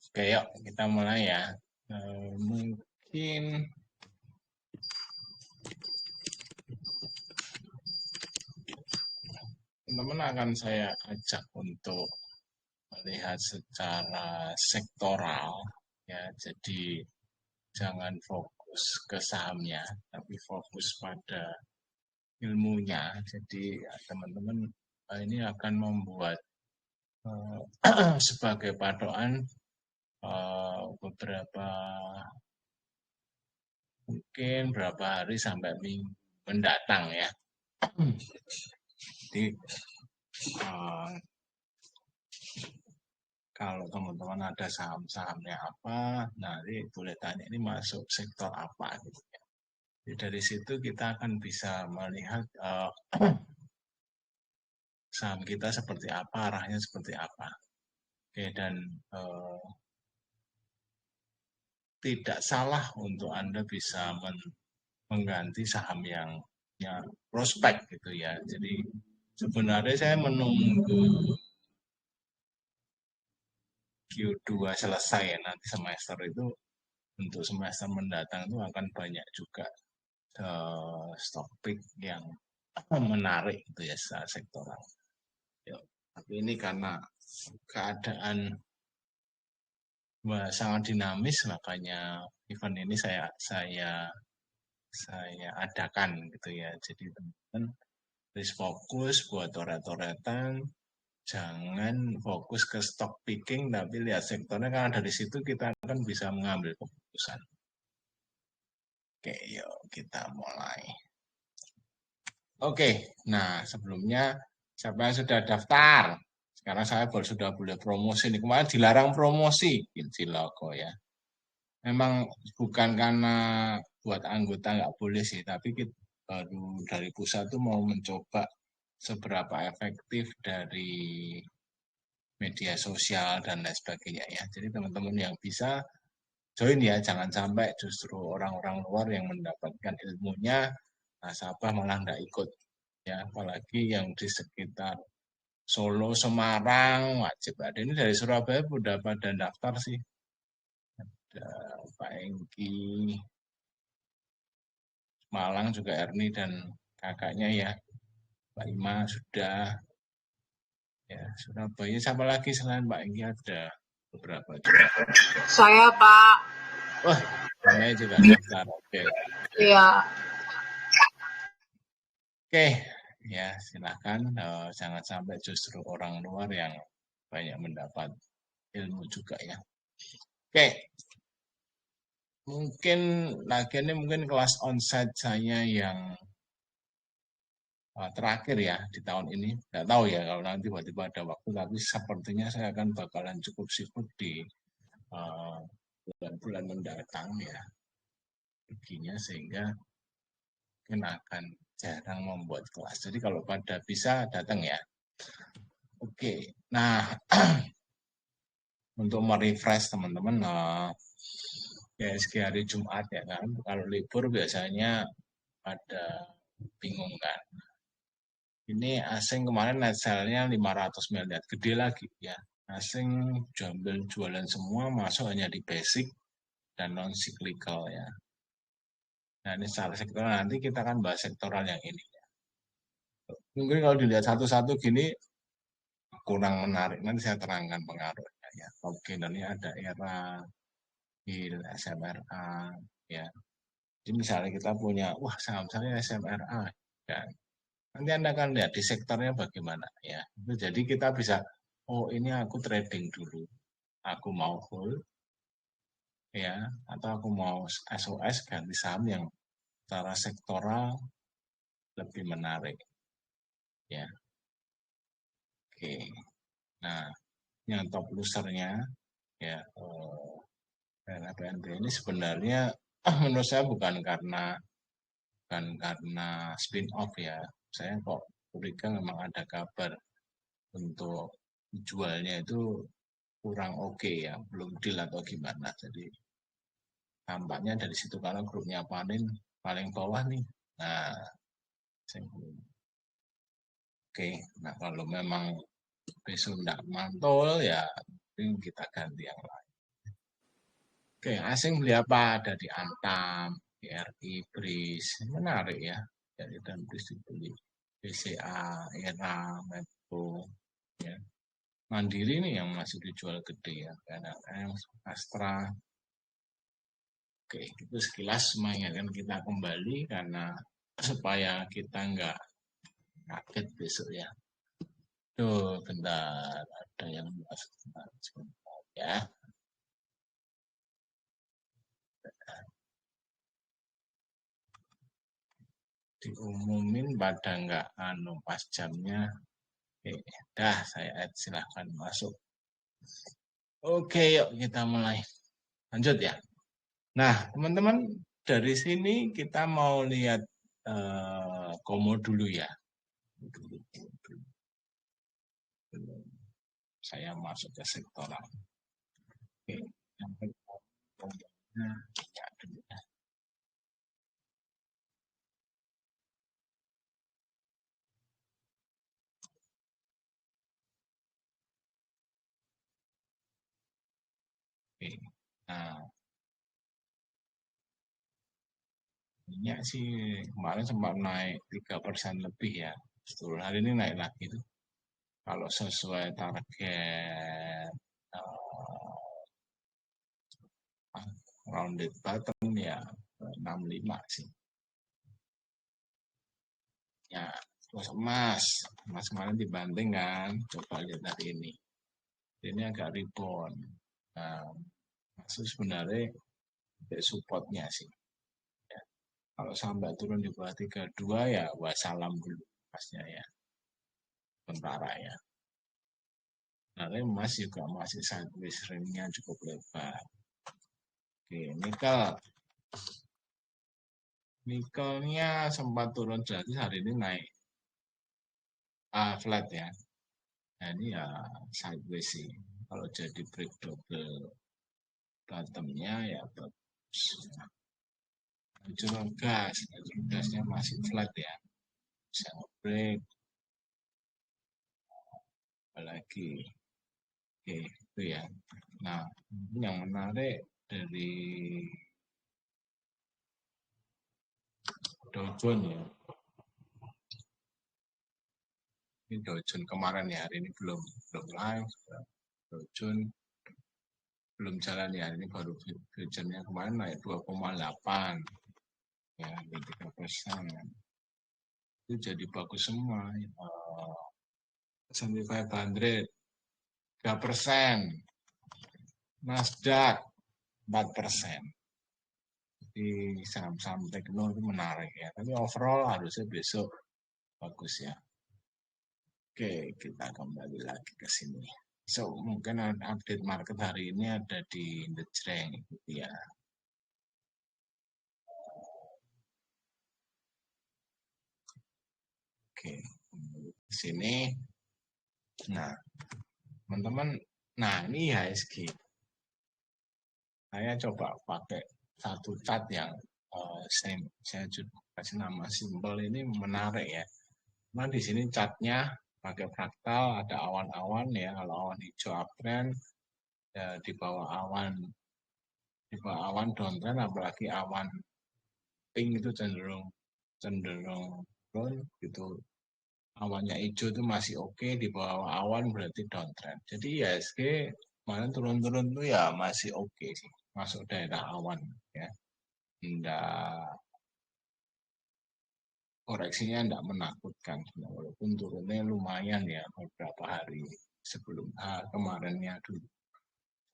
Oke, yuk kita mulai ya. Mungkin teman-teman akan saya ajak untuk melihat secara sektoral ya. Jadi jangan fokus ke sahamnya, tapi fokus pada ilmunya. Jadi teman-teman ini akan membuat sebagai patokan beberapa mungkin berapa hari sampai minggu mendatang ya. Jadi kalau teman-teman ada saham-sahamnya apa, nanti boleh tanya ini masuk sektor apa gitu ya. Jadi dari situ kita akan bisa melihat saham kita seperti apa, arahnya seperti apa. Oke, dan tidak salah untuk Anda bisa mengganti saham yang prospek gitu ya. Jadi sebenarnya saya menunggu Q2 selesai ya, nanti semester itu untuk semester mendatang itu akan banyak juga stock pick yang menarik gitu ya secara sektoral. Tapi ini karena keadaan sangat dinamis, makanya event ini saya adakan gitu ya. Jadi teman-teman harus fokus buat toret-toretan, jangan fokus ke stock picking, tapi lihat sektornya karena dari situ kita akan bisa mengambil keputusan. Oke, yuk kita mulai. Oke, nah sebelumnya siapa yang sudah daftar? Sekarang saya sudah boleh promosi nih. Kemarin dilarang promosi, Ciloko ya. Memang bukan karena buat anggota nggak boleh sih, tapi kita baru dari pusat tuh mau mencoba seberapa efektif dari media sosial dan lain sebagainya ya. Jadi teman-teman yang bisa join ya, jangan sampai justru orang-orang luar yang mendapatkan ilmunya, nasabah malah nggak ikut ya, apalagi yang di sekitar Solo, Semarang wajib ada. Ini dari Surabaya udah pada daftar sih. Ada Pak Engki, Malang juga Erni dan kakaknya ya, Pak Ima sudah. Ya, Surabaya siapa lagi selain Pak Engki ada beberapa juga. Saya Pak. Wah, saya juga daftar. Oke. Iya. Oke, ya silakan. Jangan sampai justru orang luar yang banyak mendapat ilmu juga ya. Oke, mungkin lagi ini mungkin kelas onsite saya yang terakhir ya di tahun ini. Nggak tahu ya kalau nanti tiba-tiba ada waktu, tapi sepertinya saya akan bakalan cukup sibuk di bulan-bulan mendatang ya. Begini sehingga mungkin akan jarang membuat kelas. Jadi kalau pada bisa datang ya. Oke, nah untuk merefresh teman-teman IHSG hari Jumat ya kan. Kalau libur biasanya pada bingung kan. Ini asing kemarin net sale-nya 500 miliar, gede lagi ya. Asing jualan semua, masuk hanya di basic dan non cyclical ya. Nah ini secara sektoral, nanti kita akan bahas sektoral yang ini. Mungkin kalau dilihat satu-satu gini kurang menarik, nanti saya terangkan pengaruhnya ya. Oke, dan ini ada era HIL, SMRA ya. Jadi misalnya kita punya, wah saham saya SMRA ya. Nanti Anda akan lihat di sektornya bagaimana ya. Jadi kita bisa, oh ini aku trading dulu, aku mau hold ya, atau aku mau SOS ganti saham yang secara sektoral lebih menarik ya. Oke, nah yang top losernya ya BNP ini sebenarnya menurut saya bukan karena spin off ya. Saya kok curiga memang ada kabar untuk jualnya itu kurang oke ya, belum deal atau gimana. Jadi tampaknya dari situ karena grupnya paling bawah nih. Nah, oke. Nah kalau memang besok tidak mantul ya mungkin kita ganti yang lain. Oke, asing beli apa? Ada di Antam, BRI, BRIS. Menarik ya. Jadi dan BRIS dibeli. BCA, ERA, Medco. Ya. Mandiri nih yang masih dijual gede ya. PNRM, Astra. Oke, itu sekilas mengingatkan kita kembali karena supaya kita nggak kaget besok ya. Tuh, bentar. Ada yang masuk. Sebentar ya. Diumumin pada nggak pas jamnya. Oke, dah saya add, silahkan masuk. Oke, yuk kita mulai. Lanjut ya. Nah, teman-teman, dari sini kita mau lihat Komo dulu ya. Saya masuk ke sektoral. Oke, yang pertama, ya, dulu ya. Oke, nah, minyak sih kemarin sempat naik 3% lebih ya. Setelah hari ini naik lagi tuh. Kalau sesuai target rounded bottom ya 65 sih. Ya, terus emas kemarin dibanting kan, coba lihat hari ini. Ini agak rebound. Nah, maksud sebenarnya supportnya sih. Ya. Kalau sampai turun di bawah 32 ya wassalam dulu pasnya ya. Sementara ya. Nah, emas juga masih sideways ring-nya cukup lebar. Oke, nikelnya sempat turun jadi hari ini naik flat ya. Nah, ini ya sideways sih. Kalau jadi break double bottomnya ya bagus. Natural gasnya masih flat ya. Bisa break. Apalagi. Oke, itu ya. Nah, yang menarik dari Dow Jones ya. Ini Dow Jones kemarin ya, hari ini belum live. Dow Jones belum jalan ya, ini baru future-nya kemarin naik 2,8 ya, 3%. Itu jadi bagus semua. S&P 500 3%, Nasdaq 4%. Jadi saham-saham tekno itu menarik ya. Tapi overall harusnya besok bagus ya. Oke, kita kembali lagi ke sini. So, mungkin update market hari ini ada di Indojreng gitu ya. Oke, di sini. Nah, teman-teman, nah ini IHSG. Saya coba pakai satu chart yang saya kasih nama simbol ini menarik ya. Nah, di sini chartnya pakai fraktal, ada awan-awan ya. Kalau awan hijau uptrend, ya, di bawah awan downtrend, apalagi awan pink itu cenderung turun gitu. Awannya hijau itu masih oke, di bawah awan berarti downtrend. Jadi IHSG kemarin turun-turun tuh ya masih oke sih, masuk daerah awan ya. Enggak, koreksinya enggak menakutkan, walaupun turunnya lumayan ya beberapa hari sebelum kemarinnya dulu.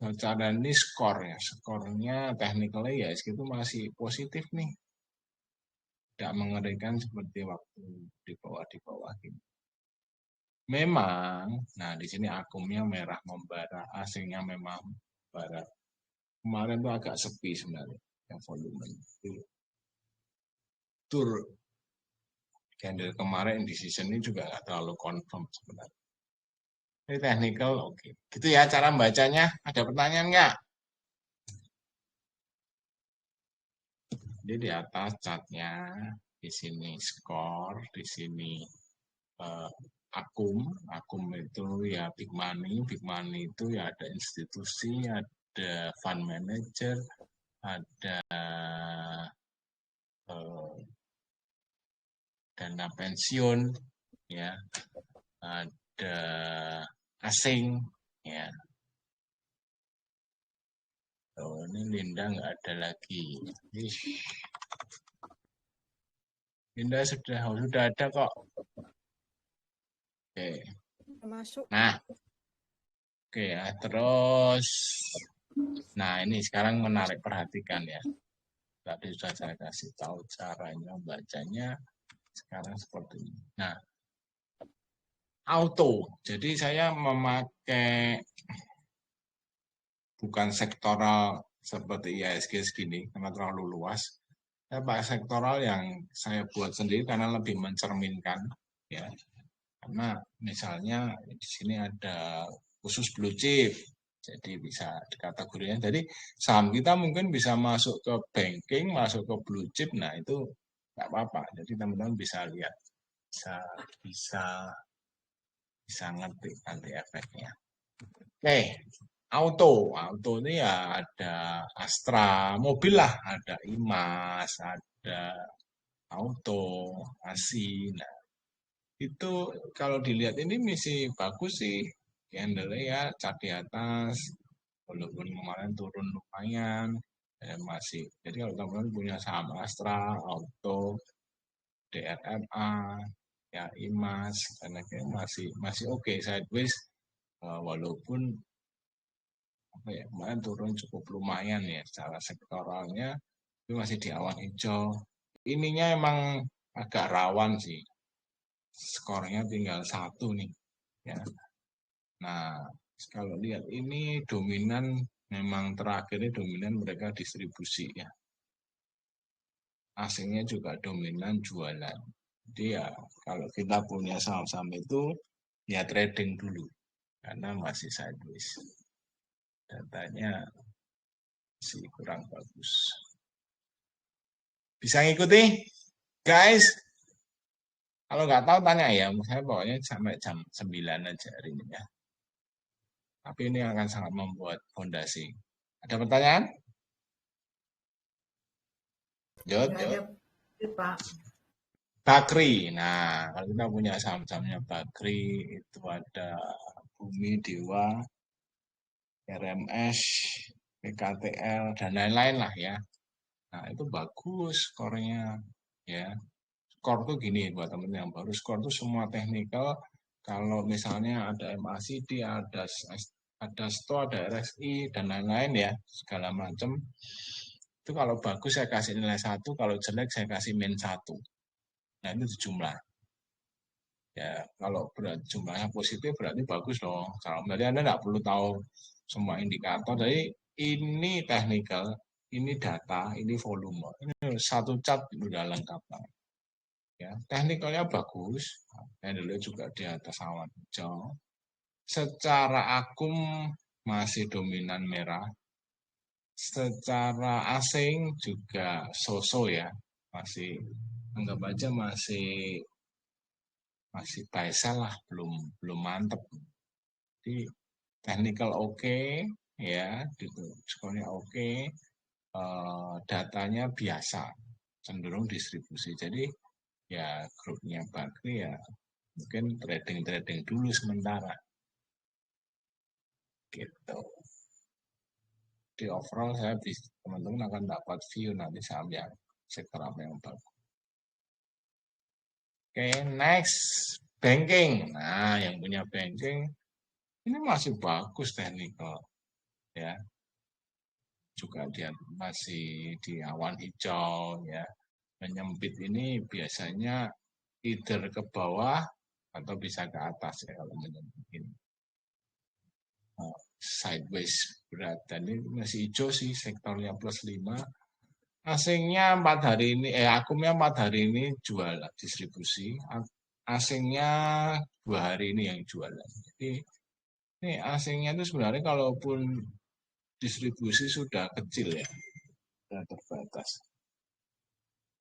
Secara ini skornya technically ya itu masih positif nih, tidak mengerikan seperti waktu di bawah gitu. Memang, nah di sini akumnya merah membara, asingnya memang barat. Kemarin tuh agak sepi sebenarnya, yang volume itu. Tur candle kemarin decision ini juga nggak terlalu confirm sebenarnya. Ini technical, oke. Gitu ya cara bacanya. Ada pertanyaan nggak? Jadi di atas catnya, di sini skor, di sini akum itu ya big money itu ya ada institusi, ada fund manager, ada dana pensiun, ya, ada asing, ya. Oh, ini Linda nggak ada lagi. Linda sudah ada kok. Oke. Masuk. Nah, oke ya. Terus, nah ini sekarang menarik perhatikan ya. Tadi sudah saya kasih tahu caranya bacanya. Sekarang seperti ini. Nah, auto. Jadi saya memakai bukan sektoral seperti IHSG segini karena terlalu luas. Saya pakai sektoral yang saya buat sendiri karena lebih mencerminkan, ya. Karena misalnya di sini ada khusus blue chip, jadi bisa dikategorikan. Jadi saham kita mungkin bisa masuk ke banking, masuk ke blue chip. Nah itu nggak apa-apa. Jadi teman-teman bisa lihat, bisa ngerti nanti efeknya. Oke, auto ini ya ada Astra, mobil lah, ada Imas, ada Auto, Asi. Nah, itu kalau dilihat ini misi bagus sih, candle ya, cat di atas, walaupun kemarin turun lumayan, masih. Jadi kalau teman-teman punya saham Astra, Auto, DRMA, ya Imas, dan lain-lain masih oke sideways, walaupun apa ya, kemarin turun cukup lumayan ya secara sektoralnya, itu masih di awan hijau. Ininya emang agak rawan sih, skornya tinggal 1 nih ya. Nah kalau lihat ini dominan, memang terakhir ini dominan mereka distribusi ya, asingnya juga dominan jualan. Jadi ya kalau kita punya saham-saham itu ya trading dulu karena masih sideways, datanya masih kurang bagus. Bisa ngikuti guys? Kalau nggak tahu tanya ya, saya pokoknya sampai jam 9 aja hari ini ya. Tapi ini akan sangat membuat fondasi. Ada pertanyaan? Jod? Pak. Bakri. Nah, kalau kita punya saham-sahamnya Bakri, itu ada Bumi Dewa, RMS, PKTL, dan lain-lain lah ya. Nah, itu bagus skornya. Ya. Skor tuh gini buat teman yang baru, skor tuh semua teknikal. Kalau misalnya ada MACD, ada STO, ada RSI, dan lain-lain ya, segala macam. Itu kalau bagus saya kasih nilai 1, kalau jelek saya kasih min 1. Nah, itu jumlah. Ya, kalau jumlahnya positif berarti bagus dong. Jadi Anda nggak perlu tahu semua indikator. Jadi ini technical, ini data, ini volume. Ini satu chart sudah lengkap. Ya, teknikalnya bagus. Candle juga di atas awan hijau. Secara akum masih dominan merah. Secara asing juga so-so ya. Masih anggap aja masih buy sell lah, belum mantep. Jadi technical oke, ya, gitu. Skornya oke, datanya biasa, cenderung distribusi. Jadi ya grupnya Bakri ya mungkin trading dulu sementara. Gitu. Di overall saya teman-teman akan dapat view nanti saham yang sektor apa yang bagus. Oke, next banking. Nah, yang punya banking ini masih bagus technical, ya. Juga dia masih di awan hijau, ya. Menyempit ini biasanya either ke bawah atau bisa ke atas ya kalau menyempit ini. Sideways berat, dan ini masih hijau sih, sektornya +5. Asingnya 4 hari ini, akumnya 4 hari ini jual distribusi, asingnya 2 hari ini yang jualan. Jadi ini asingnya itu sebenarnya kalaupun distribusi sudah kecil ya, sudah terbatas.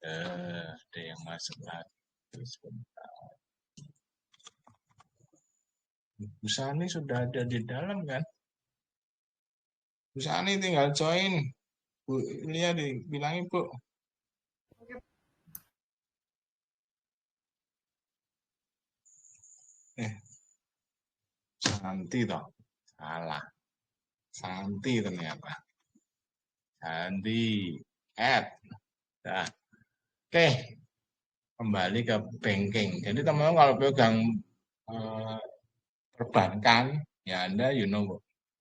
Ada yang masuk lagi sebentar. Bu Sani sudah ada di dalam kan? Bisa nih tinggal join. Bu Ilya dibilangin, Bu. Santi toh. Salah. Santi ternyata. Santi. Add. Nah, oke. Kembali ke banking. Jadi teman-teman kalau pegang eh, perbankan, ya Anda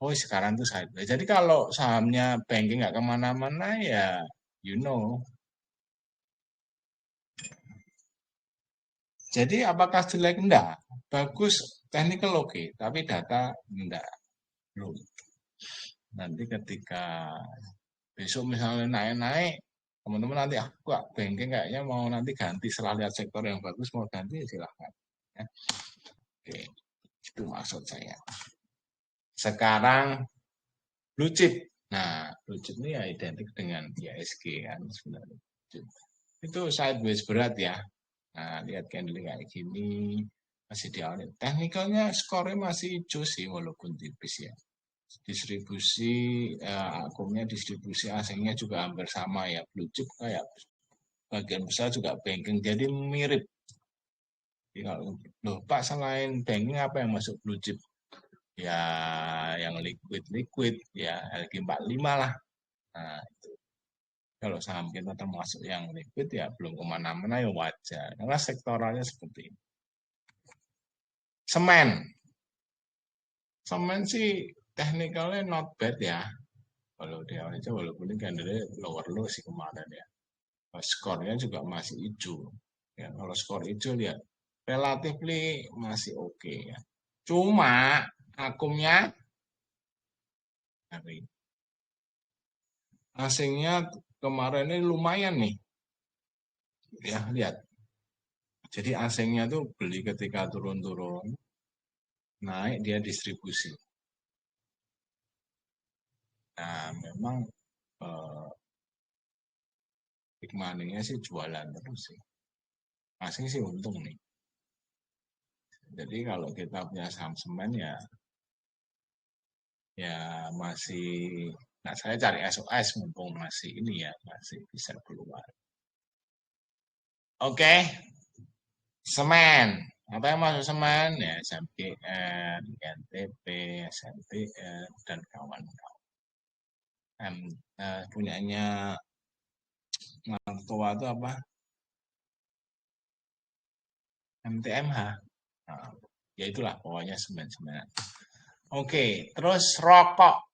oh sekarang tuh sideways. Jadi kalau sahamnya banking nggak kemana-mana, ya you know. Jadi apakah jelek? Enggak. Bagus, technical oke, tapi data enggak. Belum. Nanti ketika besok misalnya naik-naik, teman-teman nanti aku banking kayaknya mau nanti ganti setelah lihat sektor yang bagus mau ganti silahkan. Ya. Oke, itu maksud saya. Sekarang blue chip. Nah, blue chip ini ya identik dengan IHSG kan sebenarnya. Itu sideways berat ya. Nah, lihat candle kayak gini masih di awal. Teknikalnya skornya masih hijau sih walaupun tipis ya. Distribusi akumnya distribusi asingnya juga hampir sama ya. Blue chip kayak bagian besar juga banking jadi mirip. Jadi kalau loh Pak selain banking apa yang masuk blue chip? Ya yang liquid ya LQ45 lah. Nah, kalau saham kita termasuk yang liquid ya belum kemana-mana ya wajar. Karena sektoralnya seperti ini. Semen. Semen sih technicalnya not bad ya. Kalau di awal aja walaupun ini candle lower low sih kemarin ya. Skornya juga masih hijau. Ya, kalau skor hijau lihat relatively masih oke ya. Cuma akumnya asingnya kemarin ini lumayan nih. Ya, lihat. Jadi asingnya tuh beli ketika turun-turun, naik dia distribusi. Nah, memang big money-nya sih jualan terus sih. Asing sih untung nih. Jadi kalau kita punya saham semen ya masih, nah saya cari SOS mumpung masih ini ya, masih bisa keluar. Oke, semen. Apa yang masuk semen? Ya SMPN, NTP, SMPN, dan kawan-kawan. Punyanya mertua itu apa? MTMH. Nah, ya itulah pokoknya semen-semenan. Oke, terus rokok.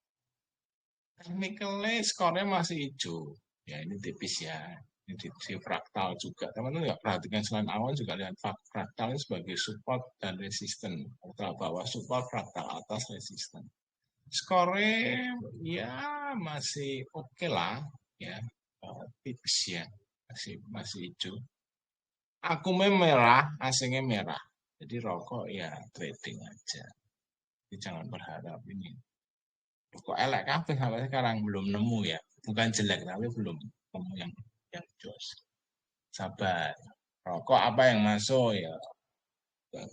Technically skornya masih hijau. Ya ini tipis ya. Ini di fraktal juga. Teman-teman nggak perhatikan selain awan juga lihat fraktal sebagai support dan resisten. Fraktal bawah support, fraktal atas resisten. Skornya ya masih oke lah. Ya tipis ya. Masih hijau. Akumnya merah, asingnya merah. Jadi rokok ya trading aja. Jadi jangan berharap ini. Kok elek kabeh sampai sekarang belum nemu ya. Bukan jelek tapi belum nemu yang jos. Sabar. Rokok apa yang masuk ya?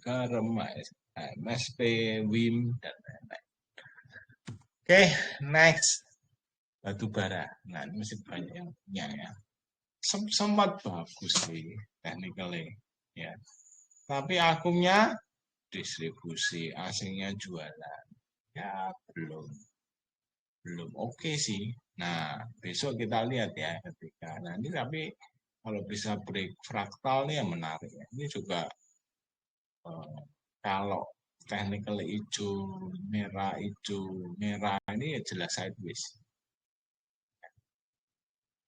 Garam, MSP, WIM dan lain-lain. Oke, next. Batu bara. Nah, ini masih banyak yang punya ya. Sempat bagus sih technically ya. Tapi akumnya distribusi, asingnya jualan. Ya, belum oke sih. Nah, besok kita lihat ya ketika nanti tapi kalau bisa break fraktal nih yang menarik ya. Ini juga kalau technical hijau, merah ini ya jelas sideways.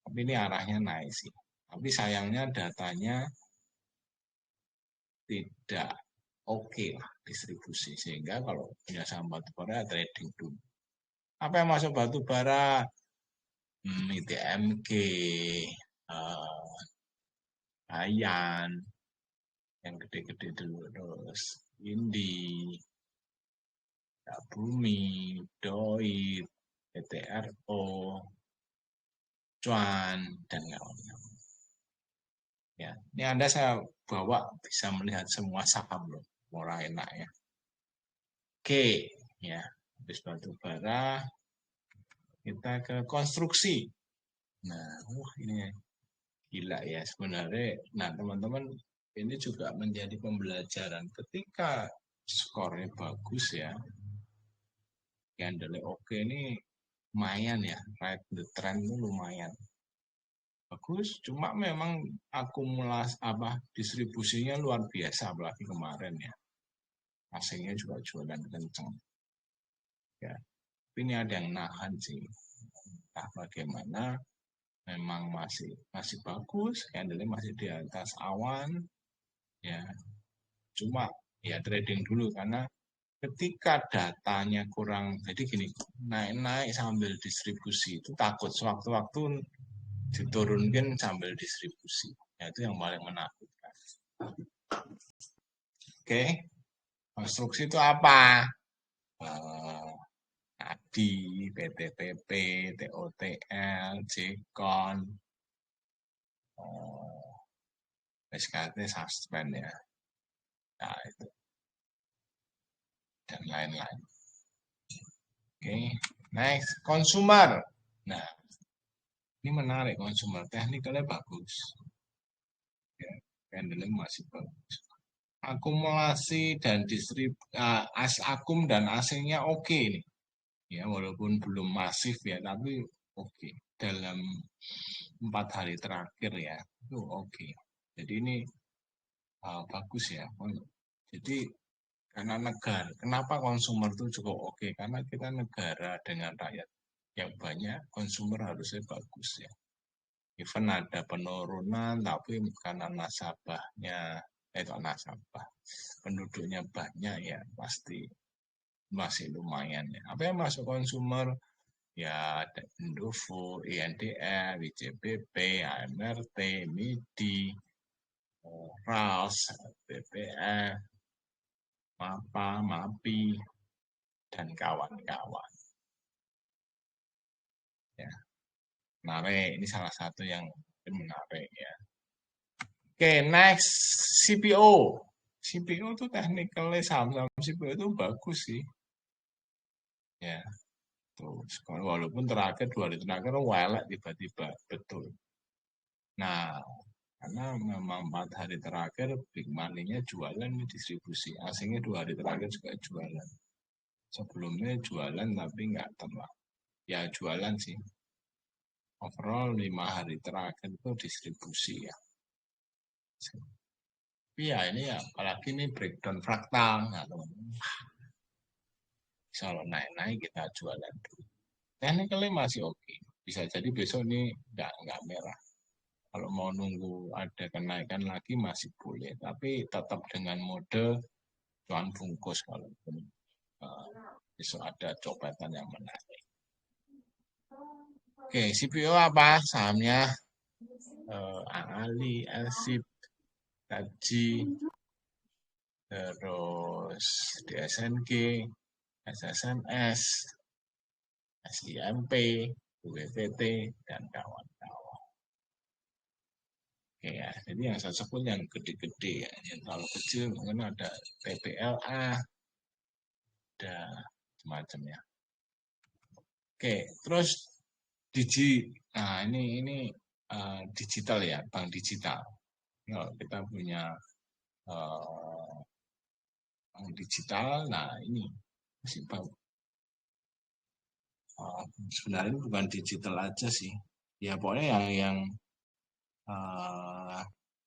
Tapi ini arahnya naik sih. Tapi sayangnya datanya tidak oke lah distribusi. Sehingga kalau punya saham batu bara trading dulu. Apa yang masuk batu bara? ITMG, Ayan, yang gede-gede dulu terus Indi, Bumi, Doi, PTRO, Cuan, dan kawan-kawan. Ya, ini Anda saya bawa bisa melihat semua saham loh, murah enak ya. Oke, ya, habis batu bara, kita ke konstruksi. Nah, ini gila ya sebenarnya. Nah, teman-teman, ini juga menjadi pembelajaran ketika skornya bagus ya. Candle oke ini lumayan ya, right the trend itu lumayan bagus, cuma memang akumulasi distribusinya luar biasa apalagi kemarin ya. Asingnya juga jualan kenceng. Ya, tapi ini ada yang nahan sih. Nah, bagaimana? Memang masih bagus, candle masih di atas awan, ya. Cuma ya trading dulu karena ketika datanya kurang, jadi gini, naik-naik sambil distribusi itu takut sewaktu-waktu diturunkan sambil distribusi. Ya, itu yang paling menakutkan. Oke, konstruksi itu apa? ADI, PTPP, TOTL, JKON, SKT, suspend ya. Nah, itu. Dan lain-lain. Oke, next, consumer. Nah, ini menarik consumer, teknikalnya bagus. Ya, candle masih bagus. Akumulasi dan akum dan asingnya oke nih. Ya, walaupun belum masif ya, tapi oke. Dalam 4 hari terakhir ya, itu oke. Jadi ini bagus ya. Jadi karena negara, kenapa konsumer itu cukup oke? Karena kita negara dengan rakyat yang banyak, konsumer harusnya bagus ya. Even ada penurunan, tapi karena nasabahnya, nasabah, penduduknya banyak ya, pasti masih lumayan ya. Apa yang masuk konsumer? Ya ada Indofood, INDF, WJBP, AMRT, MIDI, RALS, BPF, MAPA, MAPI, dan kawan-kawan. Ya, menarik. Ini salah satu yang menarik ya. Oke, next CPO. CPO itu technically saham-saham CPO itu bagus sih. Ya, tuh. Walaupun terakhir 2 hari terakhir welek tiba-tiba betul. Nah, karena memang 4 hari terakhir big money-nya jualan distribusi. Asingnya 2 hari terakhir juga jualan. Sebelumnya jualan tapi nggak terlalu. Ya jualan sih. Overall 5 hari terakhir itu distribusi ya. Tapi ya ini ya, apalagi ini breakdown fraktal. Nah, kalau naik-naik kita jualan dulu. Technically masih oke. Bisa jadi besok ini nggak merah. Kalau mau nunggu ada kenaikan lagi masih boleh. Tapi tetap dengan mode cuan bungkus kalau besok ada cobatan yang menarik. Oke, CPO apa? Sahamnya Ali, Elsip, Taji, terus DSNG, SSMS, SIMP, UWPT, dan kawan-kawan. Oke ya, jadi yang saya sebut yang gede-gede ya, yang terlalu kecil mungkin ada TPLA, ada semacamnya. Oke, terus nah ini digital ya, bank digital. Kalau kita punya bank digital, nah ini masih sebenarnya bukan digital aja sih. Ya pokoknya yang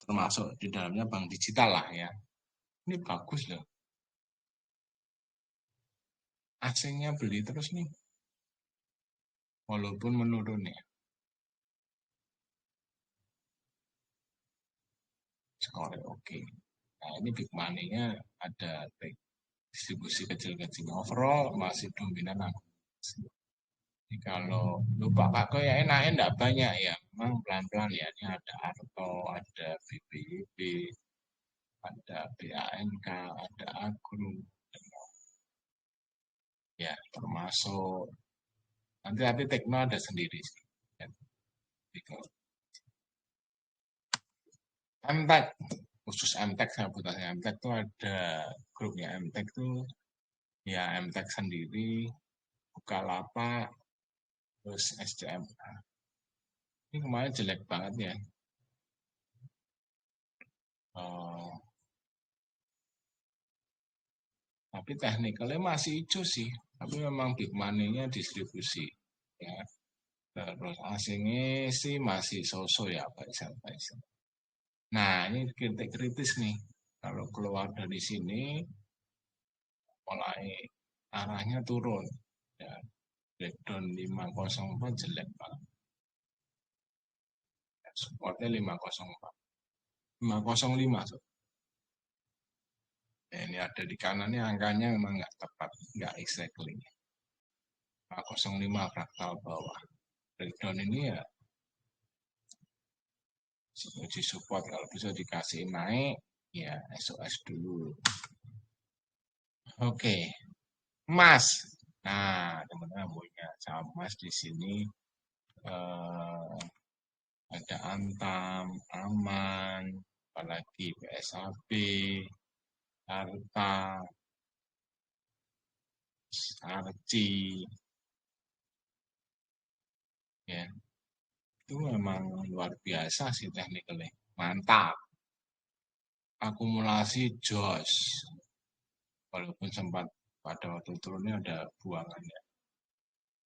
termasuk di dalamnya bank digital lah ya. Ini bagus loh. Asingnya beli terus nih. Walaupun menurun ya. Skornya oke. Nah ini big money-nya ada distribusi kecil-kecil. Overall masih dominan aku. Jadi kalau lupa Pak ya enaknya enggak banyak ya. Memang pelan-pelan ya. Ini ada Arto, ada BBYB, ada BANK, ada Agro. Ya termasuk nanti Tekno ada sendiri sih. MTEK, khusus MTEK saya putarnya MTEK tuh ada grupnya MTEK tuh ya MTEK sendiri, Bukalapak, terus SCMA. Ini kemarin jelek banget ya. Tapi teknikalnya masih hijau sih. Tapi memang big money-nya distribusi. Ya. Terus asingnya sih masih so-so ya, Faisal. Nah, ini kritis nih. Kalau keluar dari sini, mulai arahnya turun. Ya, breakdown 504 jelek banget. Supportnya 504. 505. So. Nah, ini ada di kanannya, angkanya memang nggak tepat, nggak exactly. 505 fraktal bawah. Breakdown ini ya uji support, kalau bisa dikasih naik ya SOS dulu. Oke, emas. Nah, teman-teman punya saham emas di sini ada Antam, Aman, apalagi PSAB, Harta, Arci, ya itu memang luar biasa sih teknikalnya, mantap. Akumulasi jos, walaupun sempat pada waktu turunnya ada buangannya.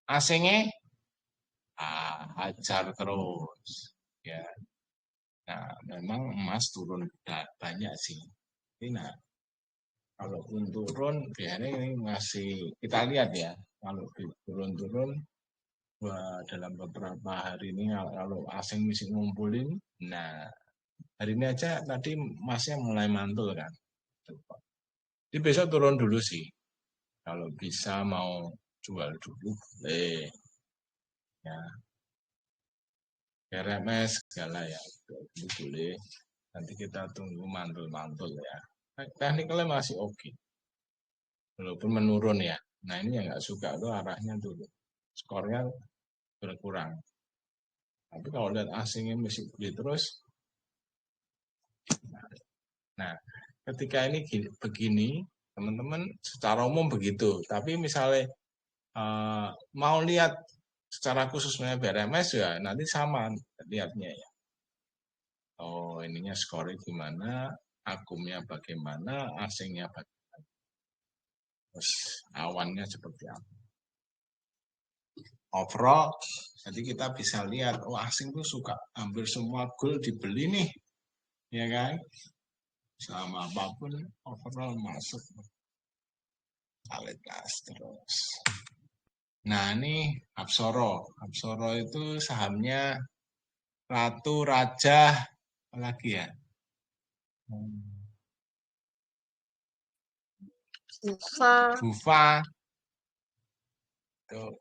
Asingnya hajar terus, ya. Nah, memang emas turun banyak sih. Nah, kalaupun turun, biasanya ini masih kita lihat ya. Kalau turun-turun dalam beberapa hari ini, kalau asing mesti ngumpulin, nah hari ini aja tadi masnya mulai mantul kan. Jadi besok turun dulu sih. Kalau bisa mau jual dulu, ya. RMS segala ya, itu boleh. Nanti kita tunggu mantul-mantul ya. Teknikalnya masih oke. Walaupun menurun ya. Nah ini yang nggak suka tuh arahnya turun. Skornya berkurang. Tapi kalau lihat asingnya mesti beli terus. Nah ketika ini begini, teman-teman secara umum begitu. Tapi misalnya mau lihat secara khusus BRMS ya nanti sama lihatnya ya. Oh ininya skornya gimana, akumnya bagaimana, asingnya bagaimana. Terus awannya seperti apa. Overall, jadi kita bisa lihat, oh asing tuh suka hampir semua gold dibeli nih, ya kan? Sama apapun overall masuk. Kualitas terus. Nah ini Apsoro. Apsoro itu sahamnya Ratu Raja apa lagi ya? Bufa. Tuh.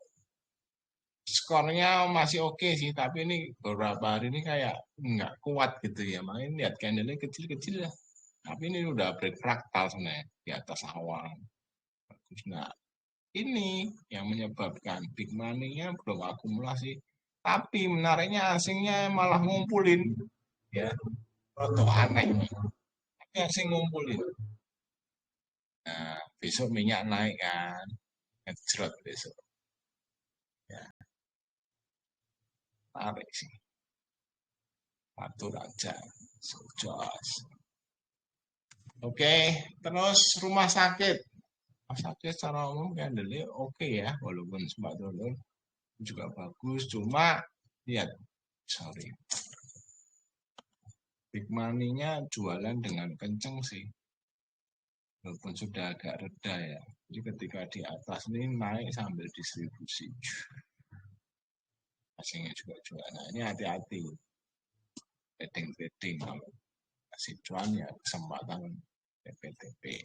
Skornya masih oke sih, tapi ini beberapa hari ini kayak nggak kuat gitu ya. Makanya lihat candle-nya kecil-kecil ya. Tapi ini udah break fraktal sebenarnya di atas awan. Bagus. Nah, ini yang menyebabkan big money-nya belum akumulasi. Tapi menariknya asingnya malah ngumpulin. Ya, roto aneh. Tapi asing ngumpulin. Nah, besok minyak naik kan. Ngejrot besok. Ya, tarik sih. Ratu Raja. Sojos. Oke, terus rumah sakit. Rumah sakit secara umum candle oke ya, walaupun sempat turun juga bagus. Cuma lihat, sorry, big money-nya jualan dengan kenceng sih, walaupun sudah agak reda ya. Jadi ketika di atas ini naik sambil distribusi, asingnya juga jual. Nah ini hati-hati, trading kalau kasih cuan ya kesempatan TP-TP.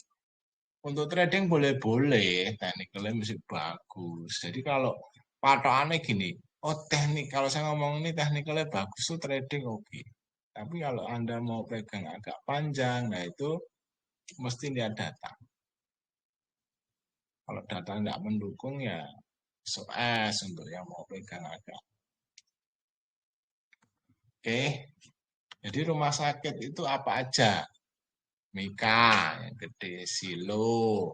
Untuk trading boleh-boleh, teknikalnya mesti bagus. Jadi kalau patokannya gini, oh teknik, kalau saya ngomong ini teknikalnya bagus tuh trading oke. Tapi kalau Anda mau pegang agak panjang, nah itu mesti lihat data. Kalau data tidak mendukung ya SOS untuk yang mau pegang agak. Oke, jadi rumah sakit itu apa aja? Mika, yang gede, Silo,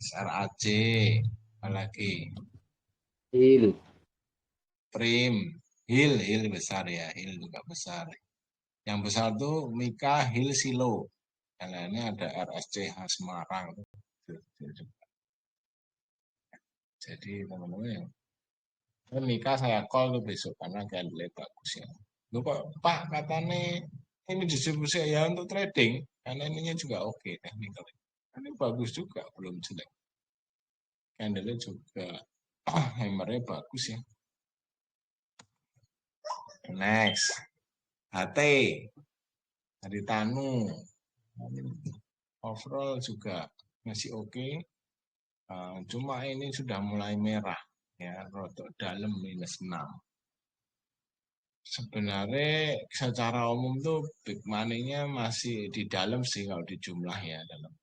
RAC, apalagi Hil. Prim, Hil besar ya, Hil juga besar. Yang besar tuh Mika Hil Silo. Yang lainnya ada RSCH Semarang. Jadi teman-teman yang Mika saya call tuh besok karena candle bagus ya. Lu kok Pak katanya ini distribusi ya untuk trading karena ininya juga oke technical. Ini bagus juga belum jelek. Candle juga hammernya bagus ya. Next, HT dari Tanu. Overall juga masih oke. Cuma ini sudah mulai merah ya, rodok dalam -6. Sebenarnya secara umum tuh big money-nya masih di dalam sih kalau di jumlah ya dalam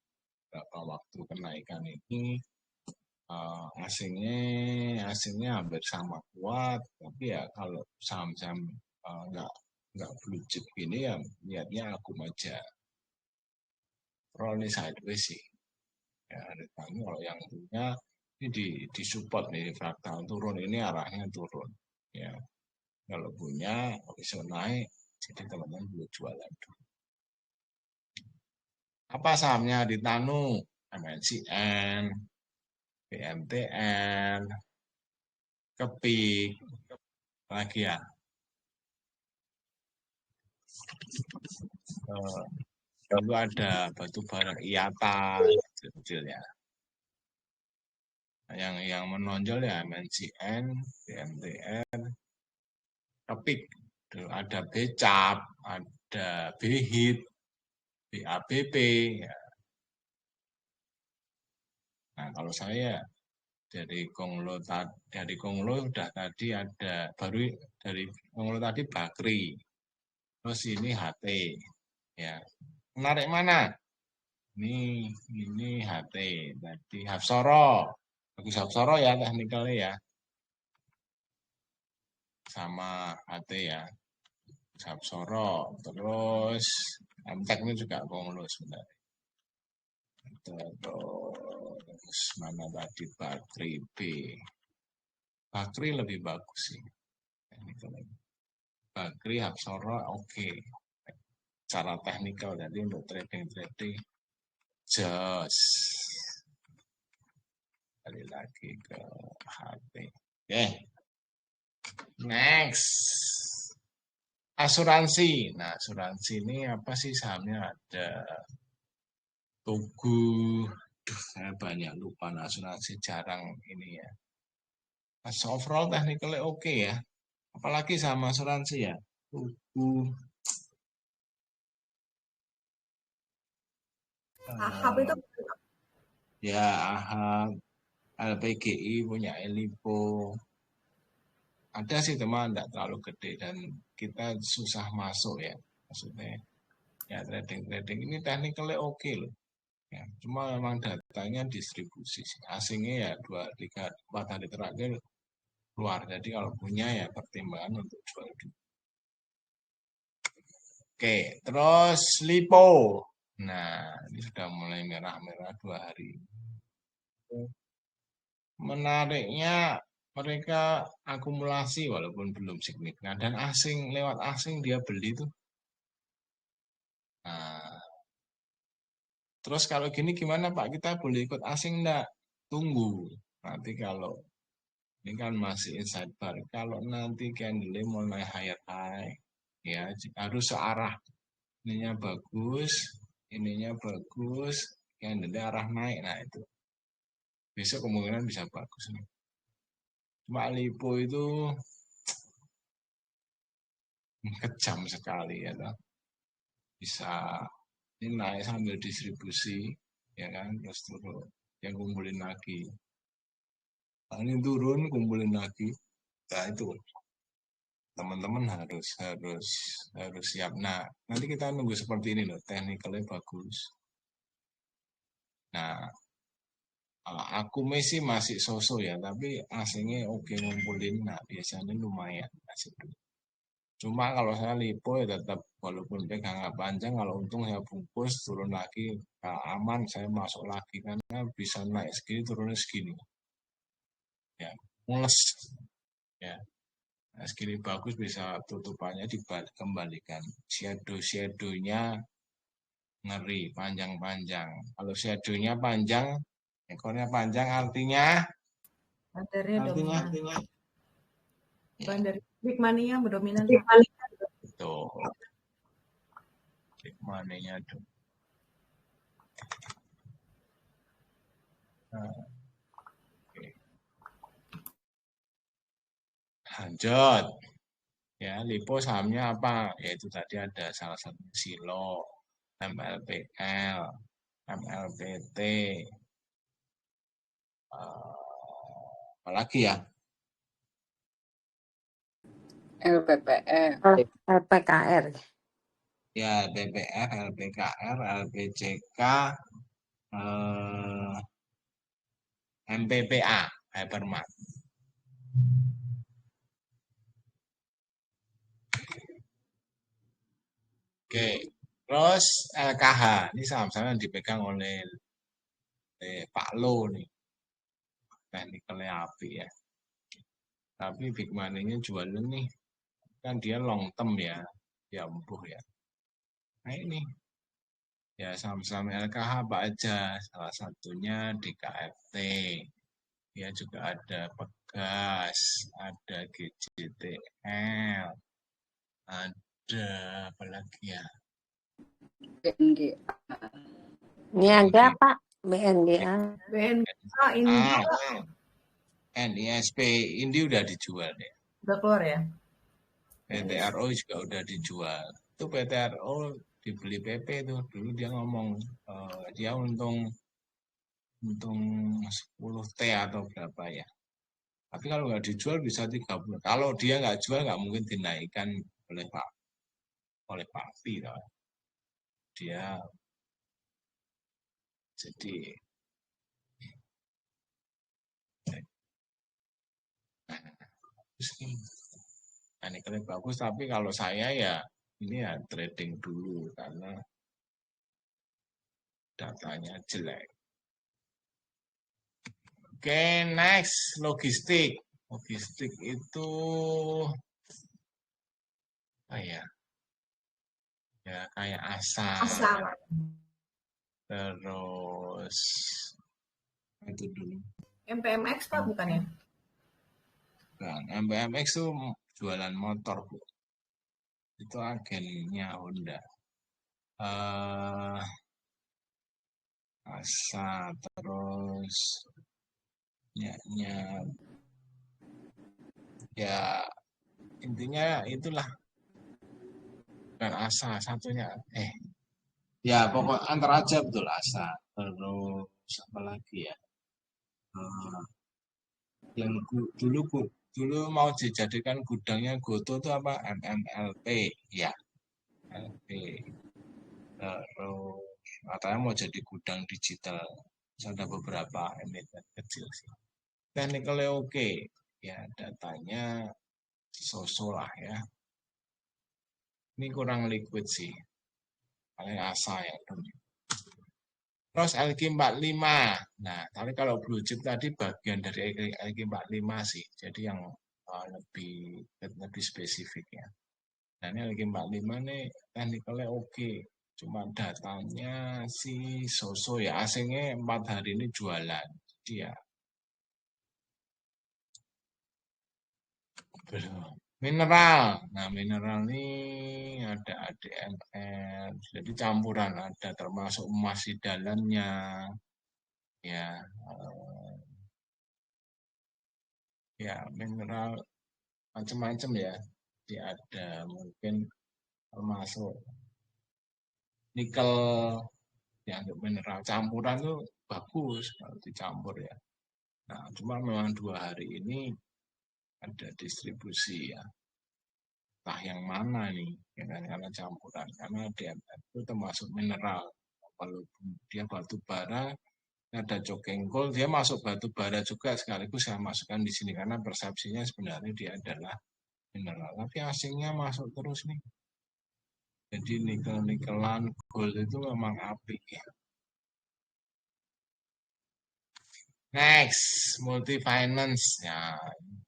beberapa waktu kenaikan ini asingnya hampir sama kuat, tapi ya kalau saham-saham nggak blue chip gini ya lihatnya aku aja. Roll ini sideways sih. Ya, kalau yang punya ini di support nih fraktal turun ini arahnya turun ya. Kalau punya bisa naik, jadi teman-teman boleh jualan dulu. Apa sahamnya di Tanu? MNCN, BMTN, Kepik, lagi ya. Lalu ada batu bara IATA kecil ya. Yang menonjol ya MNCN, BMTN, Kepik. Ada BCAP, ada BHIT, BABP. Ya. Nah kalau saya dari Konglo udah tadi ada baru dari Konglo tadi Bakri. Terus ini HT. Ya. Menarik mana? Ini HT. Tadi Hapsoro. Bagus Hapsoro ya teknikalnya ya. Sama HT ya. Hapsoro. Terus MTEK ini juga Konglo sebenarnya. Terus mana tadi Bakri B. Bakri lebih bagus sih. Bakri Hapsoro oke. Cara teknikal jadi untuk trading jos. Kali lagi ke HP. Oke. Next. Asuransi. Nah, asuransi ini apa sih sahamnya? Ada Tugu. Saya banyak lupa nah, asuransi jarang ini ya. Mas overall technically oke ya. Apalagi sama asuransi ya. Tugu. Ahab itu Ya, Ahab. LPGI punya Elipo. Ada sih teman, tidak terlalu gede dan kita susah masuk ya. Maksudnya ya trading ini technically oke loh. Ya, cuma memang datanya distribusi. Asingnya ya 2, 3, 4 hari terakhir keluar. Jadi kalau punya ya pertimbangan untuk jual dulu. Oke, terus Lipo. Nah, ini sudah mulai merah-merah 2 hari. Menariknya mereka akumulasi walaupun belum signifikan dan asing lewat asing dia beli tuh. Nah, terus kalau gini gimana Pak? Kita boleh ikut asing enggak? Tunggu. Nanti kalau ini kan masih inside bar. Kalau nanti candle mulai higher high ya harus searah. Ininya bagus, candle arah naik. Nah, itu. Besok kemungkinan bisa bagus nih. Cuma Lipo itu kejam sekali ya toh. Bisa ini naik sambil distribusi ya kan terus turun yang kumpulin lagi nah, ini turun kumpulin lagi nah itu teman-teman harus siap. Nah nanti kita nunggu seperti ini loh teknikalnya bagus. Nah aku masih sosok ya tapi asingnya oke ngumpulin nah biasanya lumayan masih Cuma kalau saya lipo ya tetap walaupun pegangnya panjang, kalau untung saya bungkus turun lagi aman, saya masuk lagi karena bisa naik segini turunnya segini. Ya, mules. Ya. Nah, segini bagus bisa tutupannya dikembalikan. Shadow-shadownya ngeri, panjang-panjang. Kalau shadownya panjang, ekornya panjang artinya Materinya dominan. ya, Dari big money-nya dominan. betul. Big money-nya tuh. Nah, oke. Lanjut. Ya, lipo sahamnya apa? Yaitu tadi ada salah satu Silo, MLPL, MLPT, apalagi ya? LPPR, LPKR. Ya, BPR, LPKR, LPCK, MPPA, Hypermart. Oke, terus LKH, ini saham-saham yang dipegang oleh Pak Lo nih, teknikalnya api ya. Tapi big money-nya jualnya nih, kan dia long term ya, dia empuh ya. Nah ini, ya saham-saham LKH apa aja, salah satunya DKFT, dia juga ada Pegas, ada GJTL, ada apa lagi ya? BNG, Niaga Pak, BNDA. BNA ini NISP ini udah dijual ya. udah keluar ya? PTRO juga udah dijual. Itu PTRO dibeli PP tuh. Dulu dia ngomong dia untung 10T atau berapa ya. Tapi kalau nggak dijual bisa 30. Kalau dia nggak jual nggak mungkin dinaikkan oleh Pak Pi. Dia jadi nah, ini kalian bagus, tapi kalau saya ya ini ya trading dulu karena datanya jelek. Oke, next logistik. Logistik itu apa ya? Ya kayak ASA. Terus itu dulu. MPMX Pak bukan ya? Dan MPMX itu jualan motor, Bu. Itu agennya Honda. ASA terus ya intinya itulah, bukan ASA satunya ya pokok antar aja betul ASA. Terus apa lagi ya, yang dulu mau dijadikan gudangnya Goto itu apa, MMLP ya, LP. Terus katanya mau jadi gudang digital. Ada beberapa emiten kecil sih. Technically oke. Ya datanya so-so lah ya. Ini kurang liquid sih. Paling ASA ya. Terus LQ45. Nah, tapi kalau blue chip tadi bagian dari LQ45 sih. Jadi yang lebih spesifik ya. Nah, ini LQ45 nih technically oke. Cuma datanya sih so-so ya. Asingnya 4 hari ini jualan. Jadi ya mineral. Nah, mineral ini ada ADMR. Jadi campuran, ada termasuk emas di dalamnya. Ya, ya mineral macam-macam ya. Jadi ada mungkin termasuk nikel, dianggap mineral campuran tuh bagus kalau dicampur ya. Nah, cuma memang 2 hari ini ada distribusi ya. Entah yang mana nih, ya kan, karena campuran. Karena DMR itu termasuk mineral. Walaupun dia batu bara, ada coking coal, dia masuk batu bara juga sekaligus saya masukkan di sini karena persepsinya sebenarnya dia adalah mineral. Tapi asingnya masuk terus nih. Jadi nikel-nikelan gold itu memang apik ya. Next, multi finance. Ya,